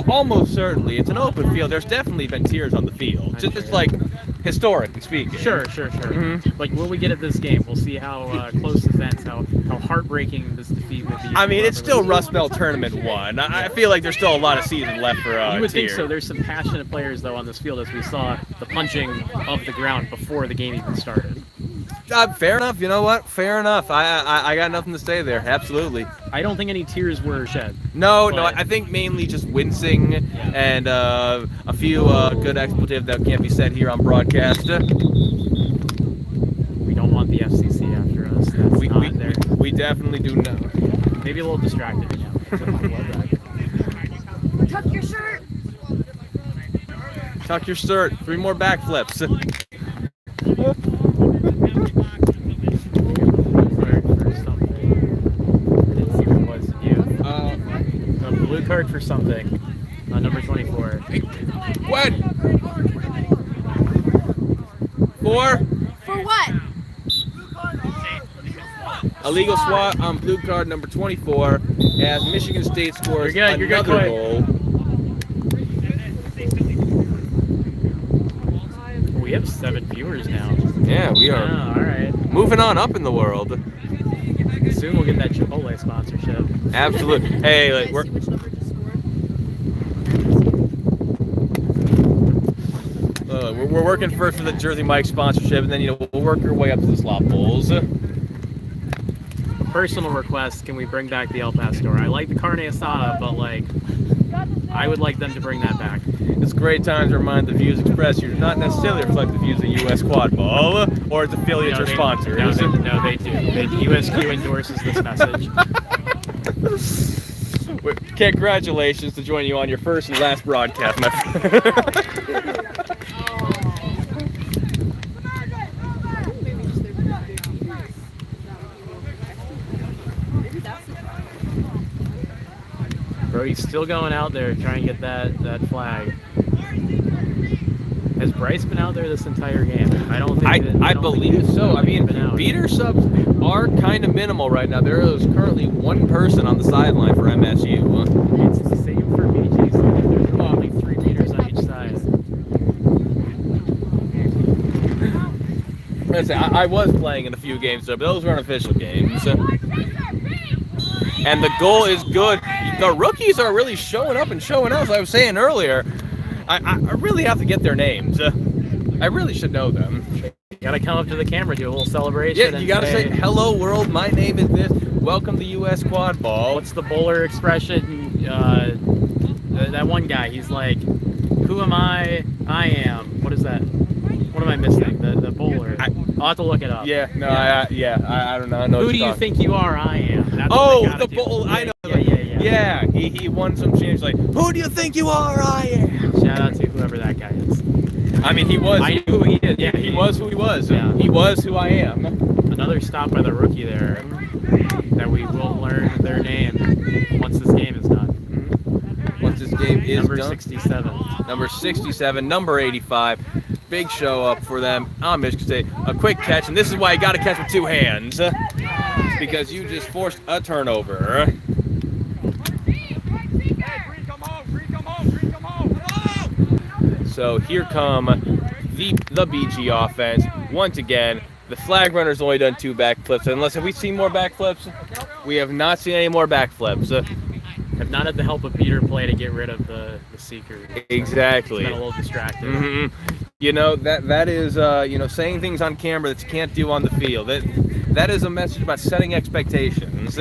Speaker 1: almost certainly. It's an open field. There's definitely been tears on the field. Just like historically speaking.
Speaker 2: Sure. Like, will we get at this game? We'll see how close this ends, how heartbreaking this defeat will be.
Speaker 1: I mean, it's still Rust Belt Tournament 1. I feel like there's still a lot of season left for
Speaker 2: You would think
Speaker 1: tears.
Speaker 2: so. There's some passionate players, though, on this field, as we saw the punching of the ground before the game even started.
Speaker 1: Fair enough. You know what? Fair enough. I got nothing to say there. Absolutely.
Speaker 2: I don't think any tears were shed.
Speaker 1: No,
Speaker 2: But-
Speaker 1: I think mainly just wincing and a few good expletives that can't be said here on broadcast. definitely do know.
Speaker 2: Maybe a little distracted again.
Speaker 3: Tuck your shirt.
Speaker 1: Tuck your shirt. 3 more backflips.
Speaker 2: Blue card for something. Number 24.
Speaker 1: What? 4?
Speaker 7: For what?
Speaker 1: Illegal swat on blue card number 24 as Michigan State scores
Speaker 2: You're good,
Speaker 1: another
Speaker 2: Coy.
Speaker 1: goal.
Speaker 2: We have 7 viewers now.
Speaker 1: Yeah, we are
Speaker 2: Oh, all right.
Speaker 1: moving on up in the world.
Speaker 2: Soon we'll get that Chipotle sponsorship.
Speaker 1: Absolutely. Hey, like,
Speaker 7: Can I see which number just scored?
Speaker 1: we're working first for the Jersey Mike sponsorship, and then we'll work our way up to the slop bowls.
Speaker 2: Personal request: can we bring back the El Pastor? I like the carne asada, but like, I would like them to bring that back.
Speaker 1: It's a great time to remind the views expressed here do not necessarily reflect the views of U.S. Quadball or its affiliates or sponsors.
Speaker 2: No, they do. USQ endorses this message.
Speaker 1: Congratulations to join you on your first and last broadcast, my friend.
Speaker 7: Maybe just their big ears. Maybe that's the problem.
Speaker 2: Bro, he's still going out there trying to get that flag. Has Bryce been out there this entire game? I don't think.
Speaker 1: I believe so. I mean, beater subs are kind of minimal right now. There is currently 1 person on the sideline for MSU.
Speaker 2: It's the same for BG. So there's probably 3 beaters on each side.
Speaker 1: I was playing in a few games, though, but those were unofficial games. And the goal is good. The rookies are really showing up and showing out. As I was saying earlier, I really have to get their names. I really should know them.
Speaker 2: You gotta come up to the camera, do a little celebration.
Speaker 1: Yeah, you gotta say, "Hello, world. My name is this. Welcome to U.S. Quadball."
Speaker 2: What's the bowler expression? That one guy, he's like, "Who am I? I am." What is that? What am I missing? The bowler. I'll have to look it up.
Speaker 1: Yeah, no, I don't know. I know.
Speaker 2: Who do you think you are? I am. That's
Speaker 1: Oh,
Speaker 2: what they
Speaker 1: the
Speaker 2: gotta do.
Speaker 1: bowl. I know.
Speaker 2: Yeah.
Speaker 1: Yeah, he won some champions. Like, who do you think you are? I am.
Speaker 2: Shout out to whoever that guy is.
Speaker 1: I mean, he was.
Speaker 2: I knew who he is.
Speaker 1: Yeah, he was who he was.
Speaker 2: Yeah.
Speaker 1: He was who I am.
Speaker 2: Another stop by the rookie there that we will learn their name once this game is done.
Speaker 1: Once this game is
Speaker 2: Number
Speaker 1: done.
Speaker 2: 67.
Speaker 1: Number 67, number 85. Big show up for them on Michigan State. A quick catch, and this is why you got to catch with 2 hands. Because you just forced a turnover. So here come the BG offense. Once again, the flag runner's only done 2 backflips. Unless, have we seen more backflips? We have not seen any more backflips.
Speaker 2: Have not had the help of Peter play to get rid of the seeker.
Speaker 1: Exactly.
Speaker 2: It's been a little distracted.
Speaker 1: Mm-hmm. You know, that is saying things on camera that you can't do on the field. That is a message about setting expectations.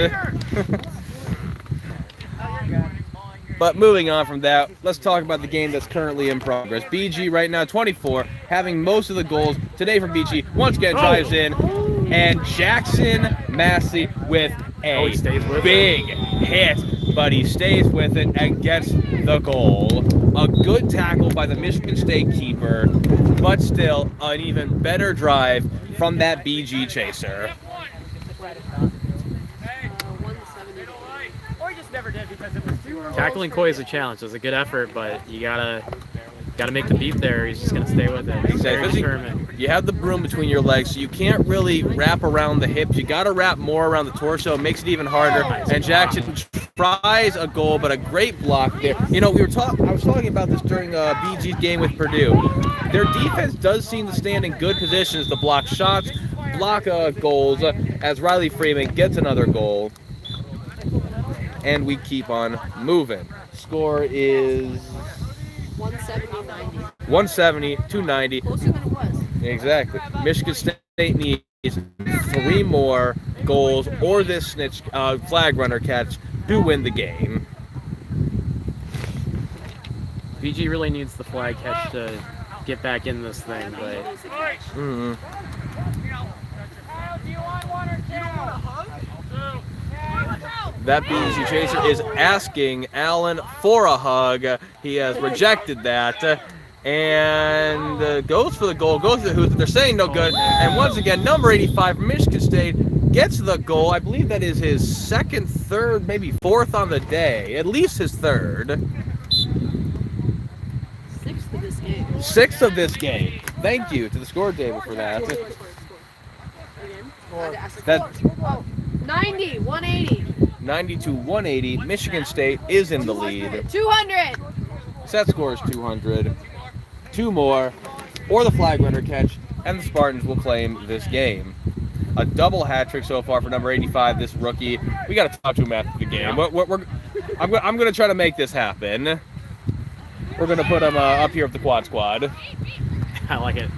Speaker 1: But moving on from that, let's talk about the game that's currently in progress. BG right now, 24, having most of the goals today from BG. Once again, drives in, and Jackson Massey with a big hit, but he stays with it and gets the goal. A good tackle by the Michigan State keeper, but still an even better drive from that BG chaser.
Speaker 2: Tackling Coy is a challenge. It's a good effort, but you gotta make the beat there. He's just gonna stay with it.
Speaker 1: Exactly. You have the broom between your legs, so you can't really wrap around the hips. You got to wrap more around the torso. It makes it even harder. And Jackson tries a goal, but a great block there. You know, I was talking about this during BG's game with Purdue. Their defense does seem to stand in good positions to block shots, block goals, as Riley Freeman gets another goal. And we keep on moving. Score is
Speaker 7: 170-90.
Speaker 1: 170-90.
Speaker 7: Closer than it was.
Speaker 1: Exactly. Michigan State needs 3 more goals or this flag runner catch to win the game.
Speaker 2: BG really needs the flag catch to get back in this thing, but
Speaker 1: Mm-hmm.
Speaker 8: Do you want one or two?
Speaker 1: That BGSU chaser is asking Allen for a hug. He has rejected that. And goes for the goal, goes to the hoop. They're saying no good. And once again, number 85 from Michigan State gets the goal. I believe that is his second, third, maybe fourth on the day. At least his third.
Speaker 7: Sixth of this game.
Speaker 1: Sixth of this game. Thank you to the score table for that. That
Speaker 7: 90, 180.
Speaker 1: 90-180. Michigan State is in the lead.
Speaker 7: 200.
Speaker 1: Set score is 200. Two more, or the flag runner catch, and the Spartans will claim this game. A double hat trick so far for number 85, this rookie. We got to talk to him after the game. I'm going to try to make this happen. We're going to put him up here with the quad squad.
Speaker 2: I like it.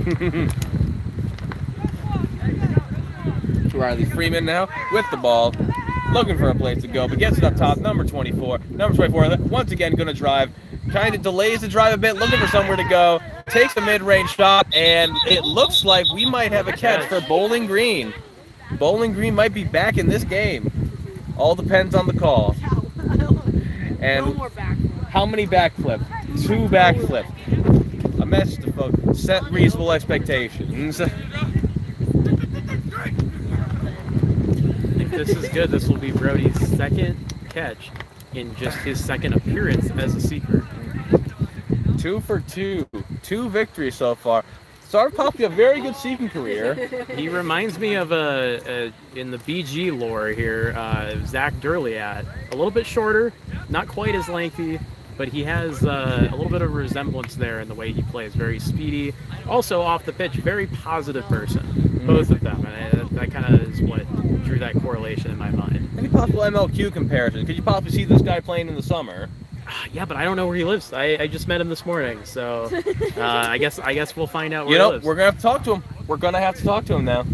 Speaker 1: Riley Freeman now with the ball, looking for a place to go, but gets it up top. Number 24, once again going to drive. Kind of delays the drive a bit, looking for somewhere to go. Takes a mid-range shot, and it looks like we might have a catch for Bowling Green. Bowling Green might be back in this game. All depends on the call. And how many backflips? 2 backflips. A message to folks. Set reasonable expectations.
Speaker 2: If this is good, this will be Brody's second catch in just his second appearance as a seeker.
Speaker 1: 2 for 2. 2 victories so far. Started probably a very good seeking career.
Speaker 2: He reminds me of in the BG lore here, Zach Durliat. A little bit shorter, not quite as lengthy, but he has a little bit of resemblance there in the way he plays. Very speedy. Also off the pitch, very positive person. Both of them. And that kind of is what drew that correlation in my mind.
Speaker 1: Any possible MLQ comparison? Could you possibly see this guy playing in the summer?
Speaker 2: Yeah, but I don't know where he lives. I just met him this morning, so I guess we'll find out where he lives.
Speaker 1: We're gonna have to talk to him. We're gonna have to talk to him now.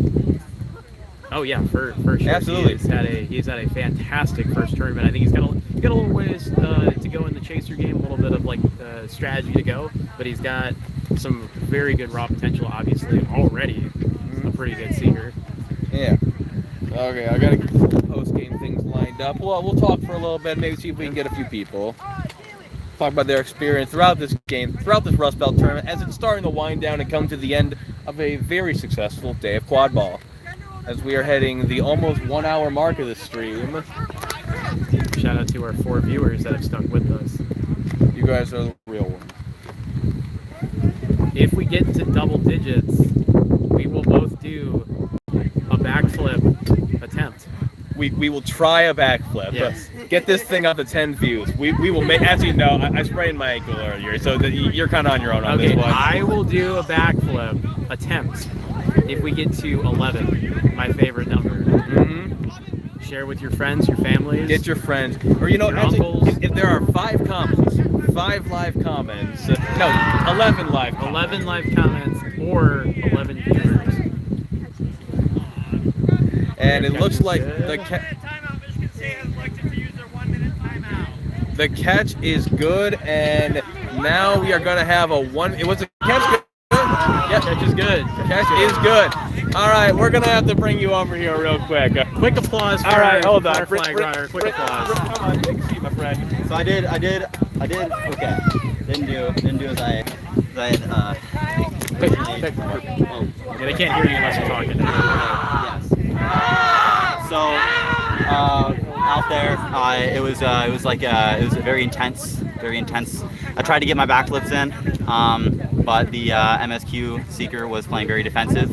Speaker 2: Oh yeah, for sure.
Speaker 1: Absolutely.
Speaker 2: He's had a fantastic first tournament. I think he's got a little ways to go in the chaser game, a little bit of strategy to go, but he's got some very good raw potential. Obviously, already a pretty good seeker.
Speaker 1: Yeah. Okay, I gotta get the post-game things lined up. Well, we'll talk for a little bit, maybe see if we can get a few people. Talk about their experience throughout this game, throughout this Rust Belt tournament, as it's starting to wind down and come to the end of a very successful day of quad ball. As we are heading the almost 1 hour mark of the stream.
Speaker 2: Shout out to our 4 viewers that have stuck with us.
Speaker 1: You guys are the real ones.
Speaker 2: If we get to double digits, we will both do a backflip attempt.
Speaker 1: We will try a backflip.
Speaker 2: Yes.
Speaker 1: Get this thing up to 10 views. We will make, as you know, I sprained my ankle earlier, so you're kind of on your own on this one.
Speaker 2: I will do a backflip attempt if we get to 11, my favorite number.
Speaker 1: Mm-hmm.
Speaker 2: Share with your friends, your families.
Speaker 1: Get your friends. Or,
Speaker 2: your uncles.
Speaker 1: If there are 5 comments, 5 live comments, no, 11 live comments.
Speaker 2: 11 live comments or 11 viewers.
Speaker 1: And it looks like the
Speaker 8: Timeout. Michigan State has elected to use their 1-minute timeout.
Speaker 1: the catch is good, and now we are going to have a one. It was a catch good. Yep,
Speaker 2: Catch is good.
Speaker 1: catch is good. All right, we're going to have to bring you over here real quick.
Speaker 2: Quick applause for
Speaker 1: All right, hold on.
Speaker 2: our flag runner. Quick applause.
Speaker 1: Come on, take a seat, my friend.
Speaker 5: So I did. Okay. Didn't do as I had.
Speaker 2: Yeah, they can't hear you unless you're talking.
Speaker 5: Yes. So out there, it was very intense. I tried to get my backflips in, but the MSQ seeker was playing very defensive,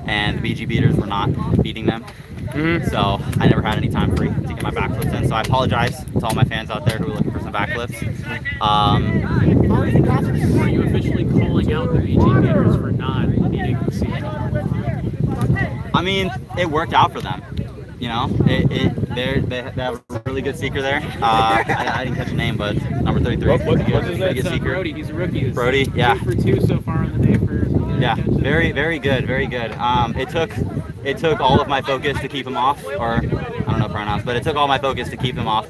Speaker 5: and the BG beaters were not beating them.
Speaker 1: Mm-hmm.
Speaker 5: So I never had any time free to get my backflips in. So I apologize to all my fans out there who are looking for some backflips.
Speaker 2: Are you officially calling out the BG beaters for not beating the seeker?
Speaker 5: I mean, it worked out for them. You know, they have a really good seeker there. I didn't catch a name, but number 33.
Speaker 1: What's his name?
Speaker 5: Pretty good seeker.
Speaker 2: Brody, he's a rookie.
Speaker 5: Brody, yeah.
Speaker 2: 2 for 2 so far on the day for
Speaker 5: Yeah,
Speaker 2: catches.
Speaker 5: very good. It took all of my focus to keep him off, or I don't know pronouns, but it took all my focus to keep him off.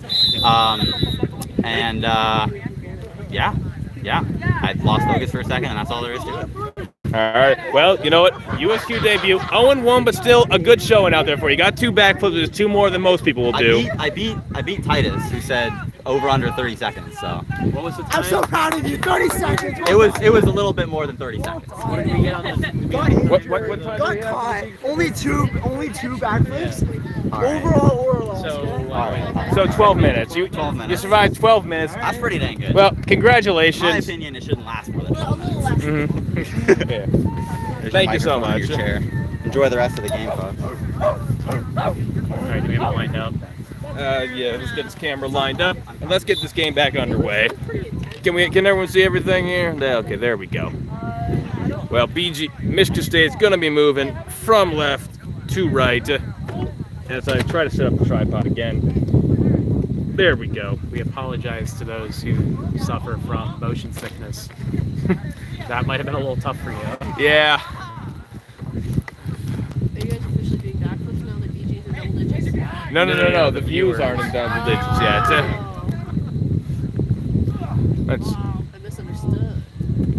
Speaker 5: Yeah, I lost focus for a second, and that's all there is to it.
Speaker 1: All right. Well, you know what? USQ debut, 0-1, but still a good showing out there for you. Got 2 backflips, which is 2 more than most people will do.
Speaker 5: I beat Titus, who said over under 30 seconds. So
Speaker 2: What was the time?
Speaker 4: I'm so proud of you. 30 seconds.
Speaker 5: it was a little bit more than 30 seconds.
Speaker 2: What did we get on this?
Speaker 1: What time do
Speaker 4: Got
Speaker 1: you have?
Speaker 4: caught. Only two backflips. Overall or lost.
Speaker 1: So 12 minutes.
Speaker 5: 12 minutes.
Speaker 1: You survived 12 minutes.
Speaker 5: That's pretty dang good.
Speaker 1: Well,
Speaker 5: in my
Speaker 1: congratulations.
Speaker 5: opinion, it shouldn't last more than 12 minutes.
Speaker 1: Yeah.
Speaker 5: There's
Speaker 1: Thank
Speaker 5: your
Speaker 1: you so
Speaker 5: microphone on
Speaker 1: much.
Speaker 5: your chair. Enjoy the rest of the game, folks.
Speaker 2: All right, do we have it lined up?
Speaker 1: Yeah, let's get this camera lined up and let's get this game back underway. Can everyone see everything here? Okay, there we go. Well, Michigan State's gonna be moving from left to right as I try to set up the tripod again. There we go.
Speaker 2: We apologize to those who suffer from motion sickness. That might have been a little tough for you.
Speaker 1: Yeah.
Speaker 7: Are you guys officially doing backflips now that BGs are double digits?
Speaker 1: No.
Speaker 2: No,
Speaker 1: The views aren't in double digits yet. That's
Speaker 7: Wow, I misunderstood.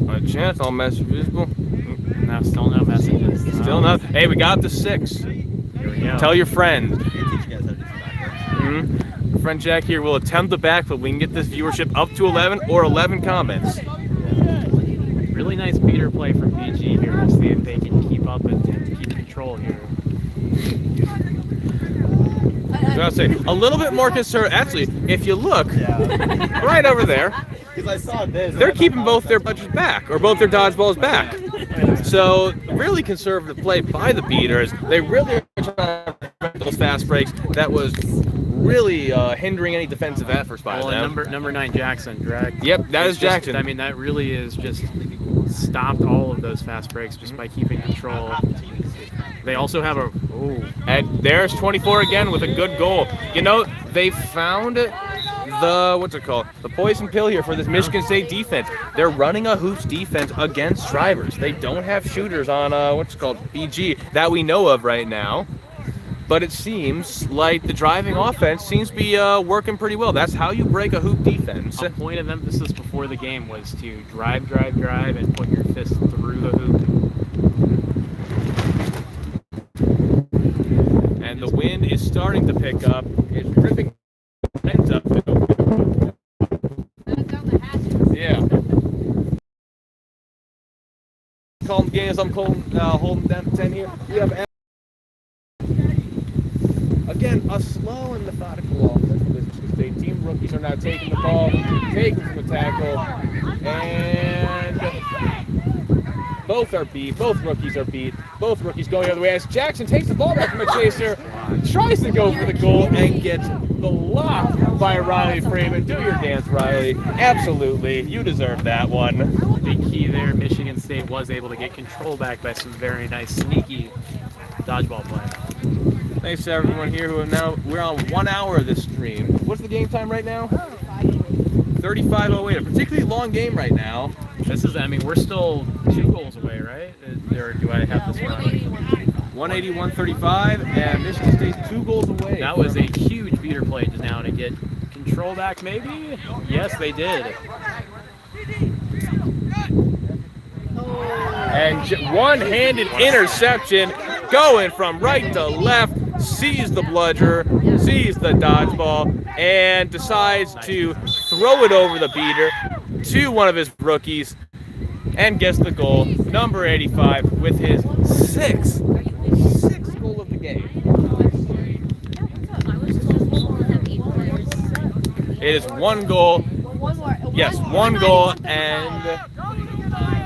Speaker 1: a chance. All message visible.
Speaker 2: No, still no messages.
Speaker 1: Still not. Hey, we got the 6.
Speaker 2: Here we go.
Speaker 1: Tell your friend.
Speaker 5: Teach you guys how to do some backflips.
Speaker 1: Friend Jack here will attempt the backflip. We can get this viewership up to 11 or 11 comments.
Speaker 2: Really nice beater play from BG here. We'll see if they can keep up and keep control here.
Speaker 1: I was gonna say a little bit more conservative. Actually, if you look right over there,
Speaker 5: Because I saw this.
Speaker 1: they're keeping both their budgets back or both their dodgeballs back. So really conservative play by the beaters. They really are trying to prevent those fast breaks. That was really hindering any defensive efforts by
Speaker 2: Well,
Speaker 1: them.
Speaker 2: number 9 Jackson dragged.
Speaker 1: Yep, that is
Speaker 2: It's just-
Speaker 1: Jackson.
Speaker 2: I mean, that really is just stopped all of those fast breaks just by keeping control. They also have a
Speaker 1: And there's 24 again with a good goal. You know, they found the the poison pill here for this Michigan State defense. They're running a hoops defense against drivers. They don't have shooters on BG that we know of right now. But it seems like the driving offense seems to be working pretty well. That's how you break a hoop defense.
Speaker 2: a point of emphasis before the game was to drive, and put your fist through the hoop.
Speaker 1: And the wind is starting to pick up. It's ripping ends up. Yeah. Calm games. I'm holding down 10 here. We have again a slow and methodical offense for this Michigan State team. Rookies are now taking the ball, taking from the tackle, and both are beat. Both rookies are beat. Both rookies going the other way as Jackson takes the ball back from a chaser, tries to go for the goal, and gets the lock by Riley Freeman. Do your dance, Riley. Absolutely. You deserve that one.
Speaker 2: Big key there, Michigan State was able to get control back by some very nice, sneaky dodgeball play.
Speaker 1: Thanks to everyone here we're on 1 hour of this stream. What's the game time right now? 35:08. A particularly long game right now.
Speaker 2: We're still 2 goals away, right? Or do I have this wrong?
Speaker 1: 180-135, and Michigan State's 2 goals away.
Speaker 2: That was a huge beater play just now to get control back, maybe? Yes, they did.
Speaker 1: And one-handed interception going from right to left, sees the bludger, sees the dodgeball, and decides to throw it over the beater to one of his rookies and gets the goal. Number 85 with his sixth goal of the game. It is 1 goal. Yes, 1 goal, and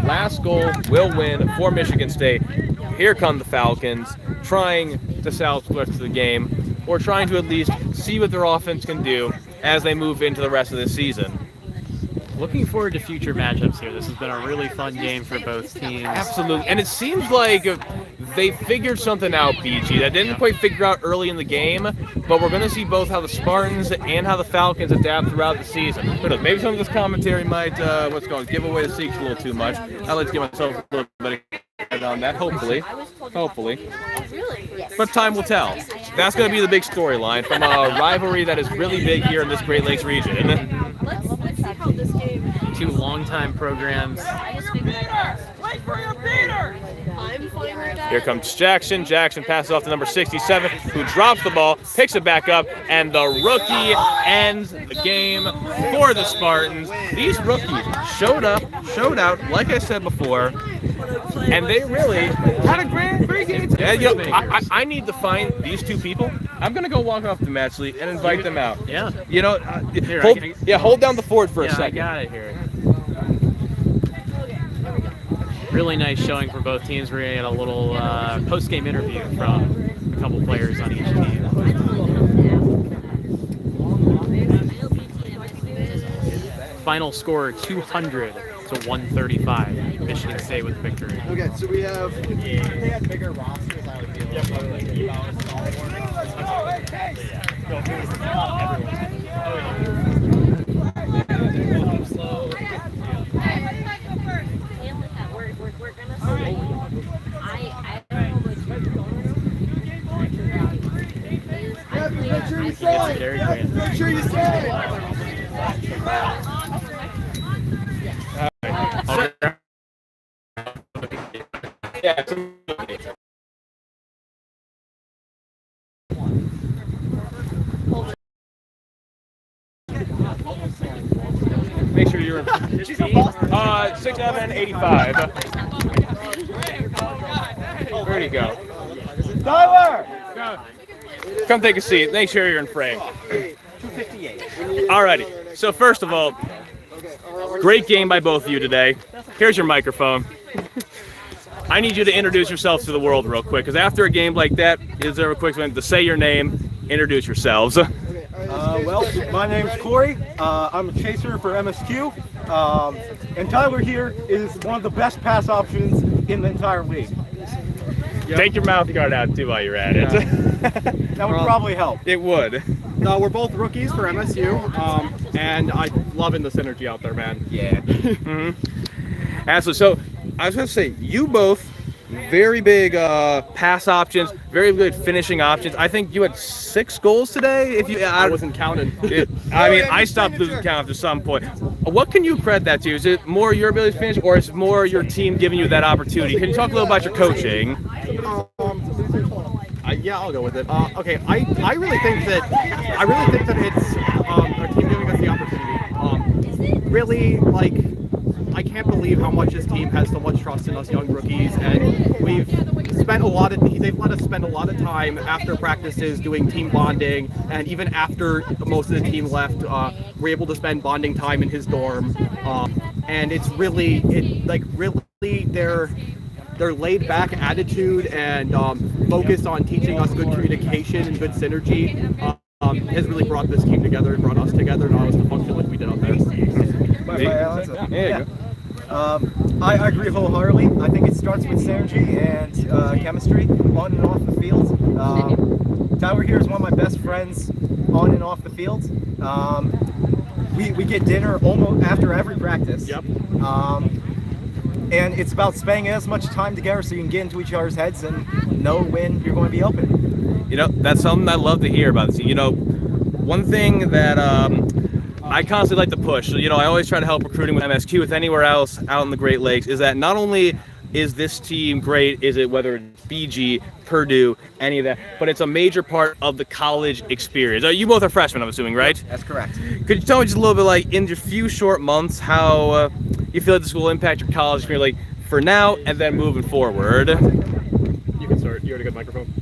Speaker 1: last goal will win for Michigan State. Here come the Falcons, trying to salvage the rest of the game, or trying to at least see what their offense can do as they move into the rest of the season.
Speaker 2: Looking forward to future matchups here. This has been a really fun game for both teams.
Speaker 1: Absolutely, and it seems like they figured something out, BG, that didn't quite figure out early in the game, but we're going to see both how the Spartans and how the Falcons adapt throughout the season. Who knows, maybe some of this commentary might, give away the secrets a little too much. I'd like to give myself a little bit of credit on that, hopefully. But time will tell. That's going to be the big storyline from a rivalry that is really big here in this Great Lakes region.
Speaker 7: Let's see how this game.
Speaker 2: 2 longtime programs
Speaker 7: I'm fine with that.
Speaker 1: Here comes Jackson. Jackson passes off to number 67, who drops the ball, picks it back up, and the rookie ends the game for the Spartans. These rookies showed out, like I said before, and they really had a great game today. You know, I need to find these two people. I'm going to go walk off the match league and invite them out.
Speaker 2: Yeah.
Speaker 1: You know,
Speaker 2: Here,
Speaker 1: hold down the fort for a
Speaker 2: Yeah, I
Speaker 1: second.
Speaker 2: got it here. Really nice showing for both teams. We had a little post-game interview from a couple players on each team. Final score 200 to 135. Michigan State with the victory.
Speaker 4: Okay, so we have.
Speaker 5: They had bigger rosters, I would feel
Speaker 6: We're gonna say, I don't know
Speaker 4: Make sure you
Speaker 2: It's
Speaker 4: say.
Speaker 2: Dairy Queen.
Speaker 4: Make sure you say.
Speaker 1: Yeah. Make sure you're 6'7", 85. Where'd he go? Tyler! Come take a seat. Make sure you're in frame.
Speaker 5: 258.
Speaker 1: Alrighty. So first of all, great game by both of you today. Here's your microphone. I need you to introduce yourselves to the world real quick, because after a game like that, is there a quick moment to say your name, introduce yourselves.
Speaker 9: Well, my name's Corey. I'm a chaser for MSU. And Tyler here is one of the best pass options in the entire league.
Speaker 1: Take your mouth guard out too while you're at it.
Speaker 9: That would probably help.
Speaker 1: It would.
Speaker 2: No, we're both rookies for MSU, and I'm loving the synergy out there, man.
Speaker 5: Yeah.
Speaker 1: Absolutely. So I was going to say, you both very big pass options, very good finishing options. I think you had 6 goals today. If you,
Speaker 2: I wasn't counting.
Speaker 1: I stopped losing count after some point. What can you credit that to? Is it more your ability to finish, or is it more your team giving you that opportunity? Can you talk a little about your coaching?
Speaker 2: Yeah, I'll go with it. Okay, I really think that it's our team giving us the opportunity. Really, like, I can't believe how much this team has so much trust in us young rookies, and they've let us spend a lot of time after practices doing team bonding, and even after most of the team left, we're able to spend bonding time in his dorm, and it's really their laid back attitude and focus on teaching us good communication and good synergy has really brought this team together and brought us together and allowed us to function like we did out there.
Speaker 9: I agree wholeheartedly. I think it starts with synergy and chemistry on and off the field. Tyler here is one of my best friends on and off the field. We get dinner almost after every practice.
Speaker 2: Yep.
Speaker 9: And it's about spending as much time together so you can get into each other's heads and know when you're going to be open.
Speaker 1: You know, that's something I love to hear about this. You know, one thing that I constantly like to push, you know, I always try to help recruiting with MSQ, with anywhere else out in the Great Lakes, is that not only is this team great, is it whether it's BG, Purdue, any of that, but it's a major part of the college experience. You both are freshmen, I'm assuming, right?
Speaker 9: That's correct.
Speaker 1: Could you tell me just a little bit, like, in your few short months, how you feel like this will impact your college experience, like, for now and then moving forward?
Speaker 2: You can start. You had a good microphone.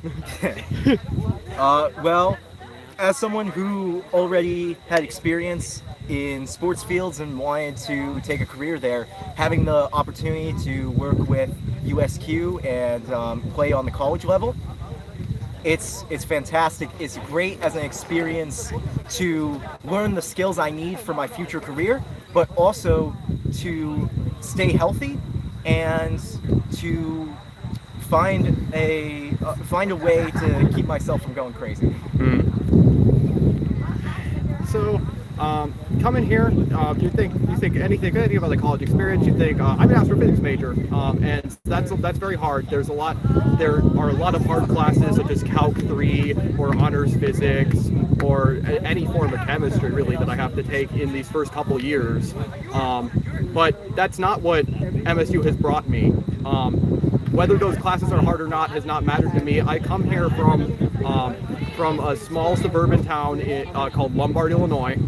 Speaker 9: Well, as someone who already had experience in sports fields and wanted to take a career there, having the opportunity to work with USQ and play on the college level, it's fantastic. It's great as an experience to learn the skills I need for my future career, but also to stay healthy and to find a way to keep myself from going crazy.
Speaker 2: So,
Speaker 10: come in here, you think anything about the college experience. You think I'm an astrophysics major, and that's very hard. There are a lot of hard classes such as Calc 3 or honors physics or any form of chemistry really that I have to take in these first couple years. But that's not what MSU has brought me. Whether those classes are hard or not has not mattered to me. I come here from a small suburban town called Lombard, Illinois,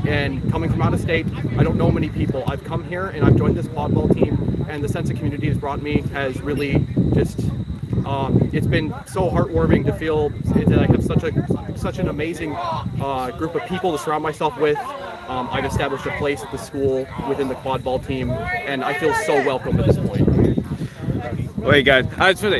Speaker 10: and coming from out of state, I don't know many people. I've come here and I've joined this quadball team, and the sense of community it's brought me has really just it's been so heartwarming to feel that I have such an amazing group of people to surround myself with. I've established a place at the school within the quadball team, and I feel so welcome at this point.
Speaker 1: Wait, guys, I should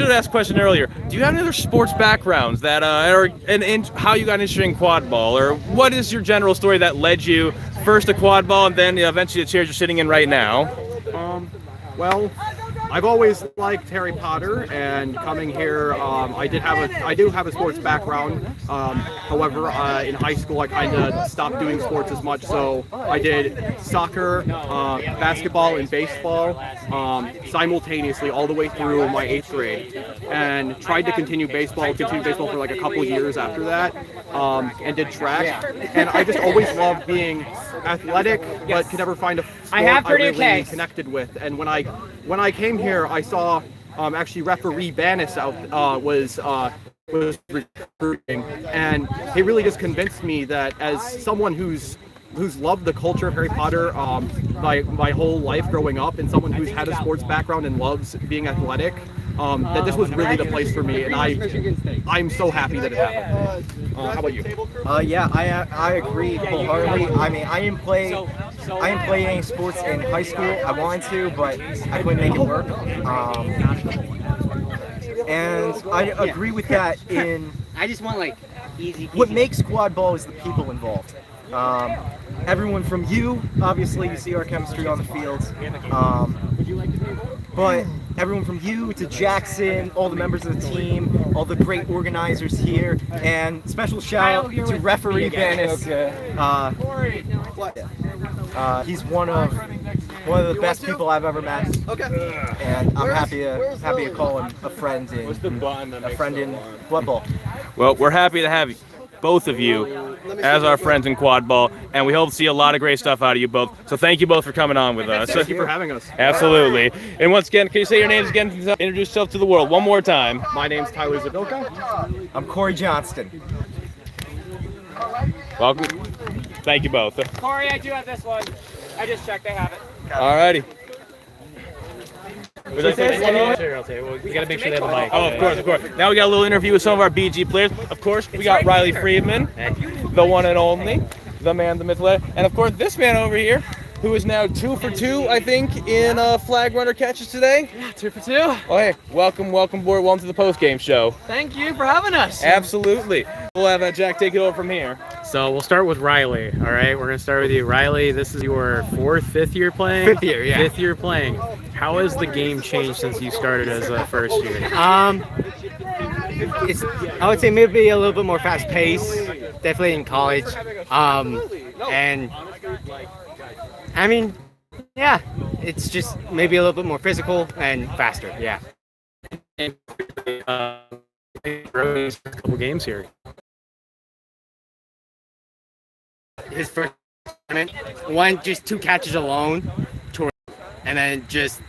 Speaker 1: have asked a question earlier. Do you have any other sports backgrounds that and how you got interested in quadball, or what is your general story that led you first to quadball and then eventually the chairs you're sitting in right now?
Speaker 10: Well, I've always liked Harry Potter, and coming here, I do have a sports background. However, in high school, I kind of stopped doing sports as much, so I did soccer, basketball, and baseball simultaneously all the way through my 8th grade, and tried to continue baseball for like a couple years after that, and did track. And I just always loved being athletic, but could never find a sport I really connected with. And when I came here, I saw actually referee Banis was recruiting, and he really just convinced me that as someone who's loved the culture of Harry Potter my whole life growing up, and someone who's had a sports background and loves being athletic, that this was really the place for me, and I'm so happy that it happened. How about you?
Speaker 9: Yeah, I agree wholeheartedly. I mean, I didn't play any sports in high school. I wanted to, but I couldn't make it work. And I agree with that.
Speaker 11: I just want like easy.
Speaker 9: What makes quadball is the people involved. Everyone from you, obviously, you see our chemistry on the field. But everyone from you to Jackson, all the members of the team, all the great organizers here, and special shout out to referee Banis. He's one of the best people I've ever met. Okay. And I'm happy to call him a friend in Quadball.
Speaker 1: Well, we're happy to have both of you as our friends in quadball, and we hope to see a lot of great stuff out of you both. So thank you both for coming on with us.
Speaker 10: Thank you for having us.
Speaker 1: Absolutely. And once again, can you say your names again? Introduce yourself to the world one more time.
Speaker 10: My name's Tyler Zabilka.
Speaker 9: I'm Corey Johnston.
Speaker 1: Welcome. Thank you both.
Speaker 2: Corey, I do have this one. I just checked, they have it.
Speaker 1: Alrighty.
Speaker 2: Sure, I'll say. Well, we gotta make sure they have a mic.
Speaker 1: Oh, of course. Now we got a little interview with some of our BG players. Of course, we got Riley Friedman, the one and only, the man, the myth, and of course this man over here, who is now 2 for 2, I think, in flag runner catches today.
Speaker 2: Yeah, 2 for 2.
Speaker 1: Oh, hey, welcome board. Welcome to the post-game show.
Speaker 2: Thank you for having us.
Speaker 1: Absolutely. We'll have Jack take it over from here.
Speaker 2: So we'll start with Riley. All right, we're gonna start with you, Riley. This is your 4th, 5th year playing.
Speaker 11: 5th year, yeah.
Speaker 2: 5th year playing. How has the game changed since you started as a first year?
Speaker 11: I would say maybe a little bit more fast paced, definitely in college. And I mean, yeah, it's just maybe a little bit more physical and faster. Yeah.
Speaker 2: And a couple games here.
Speaker 11: His first tournament, one just 2 catches alone, and then just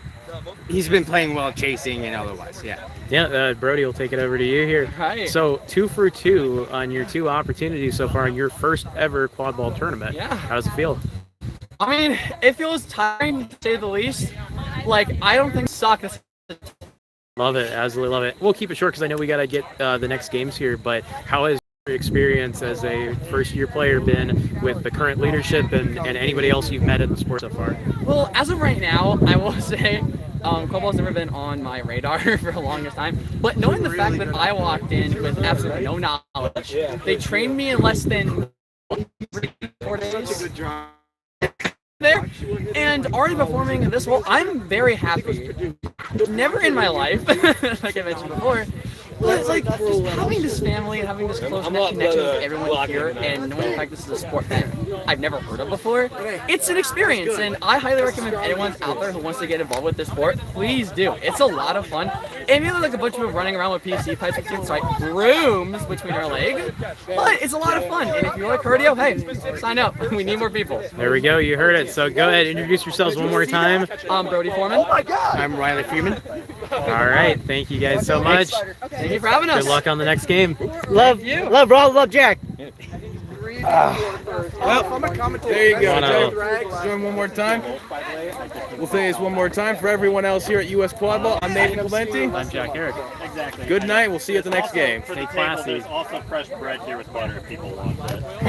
Speaker 11: he's been playing well chasing and otherwise. Yeah.
Speaker 2: Yeah, Brody will take it over to you here.
Speaker 12: Right.
Speaker 2: So 2 for 2 on your 2 opportunities so far in your first ever quad ball tournament.
Speaker 12: Yeah.
Speaker 2: How does it feel?
Speaker 12: I mean, it feels tiring to say the least. Like, I don't think soccer.
Speaker 2: Love it, absolutely love it. We'll keep it short because I know we got to get the next games here, but how has your experience as a first-year player been with the current leadership and anybody else you've met in the sport so far?
Speaker 12: Well, as of right now, I will say quadball's never been on my radar for the longest time, but knowing the fact that I walked in with absolutely no knowledge, they trained me in less than 4 days. There and already performing in this role, I'm very happy. Never in my life, like I mentioned before, But like having this family and having this close connection with everyone here, and knowing the fact this is a sport that I've never heard of before, it's an experience, and I highly recommend if anyone's out there who wants to get involved with this sport, please do. It's a lot of fun. And you look like a bunch of people running around with PC pipes, which is like brooms between our legs, but it's a lot of fun. And if you like cardio, hey, sign up. We need more people.
Speaker 2: There we go. You heard it. So go ahead, introduce yourselves one more time.
Speaker 12: I'm Brody Foreman.
Speaker 11: I'm Riley Freeman.
Speaker 2: All right. Thank you guys so much.
Speaker 12: Thank you for having us.
Speaker 2: Good luck on the next game.
Speaker 11: Love you. Love Raw, love Jack.
Speaker 1: Well, there you go. Doing one more time. We'll say this one more time for everyone else here at US Quadball. I'm Nathan Clementi.
Speaker 2: I'm Jack Herrick.
Speaker 8: Exactly.
Speaker 1: Good night. We'll see you at the next game.
Speaker 8: Stay classy. There's also fresh bread here with butter if people want that.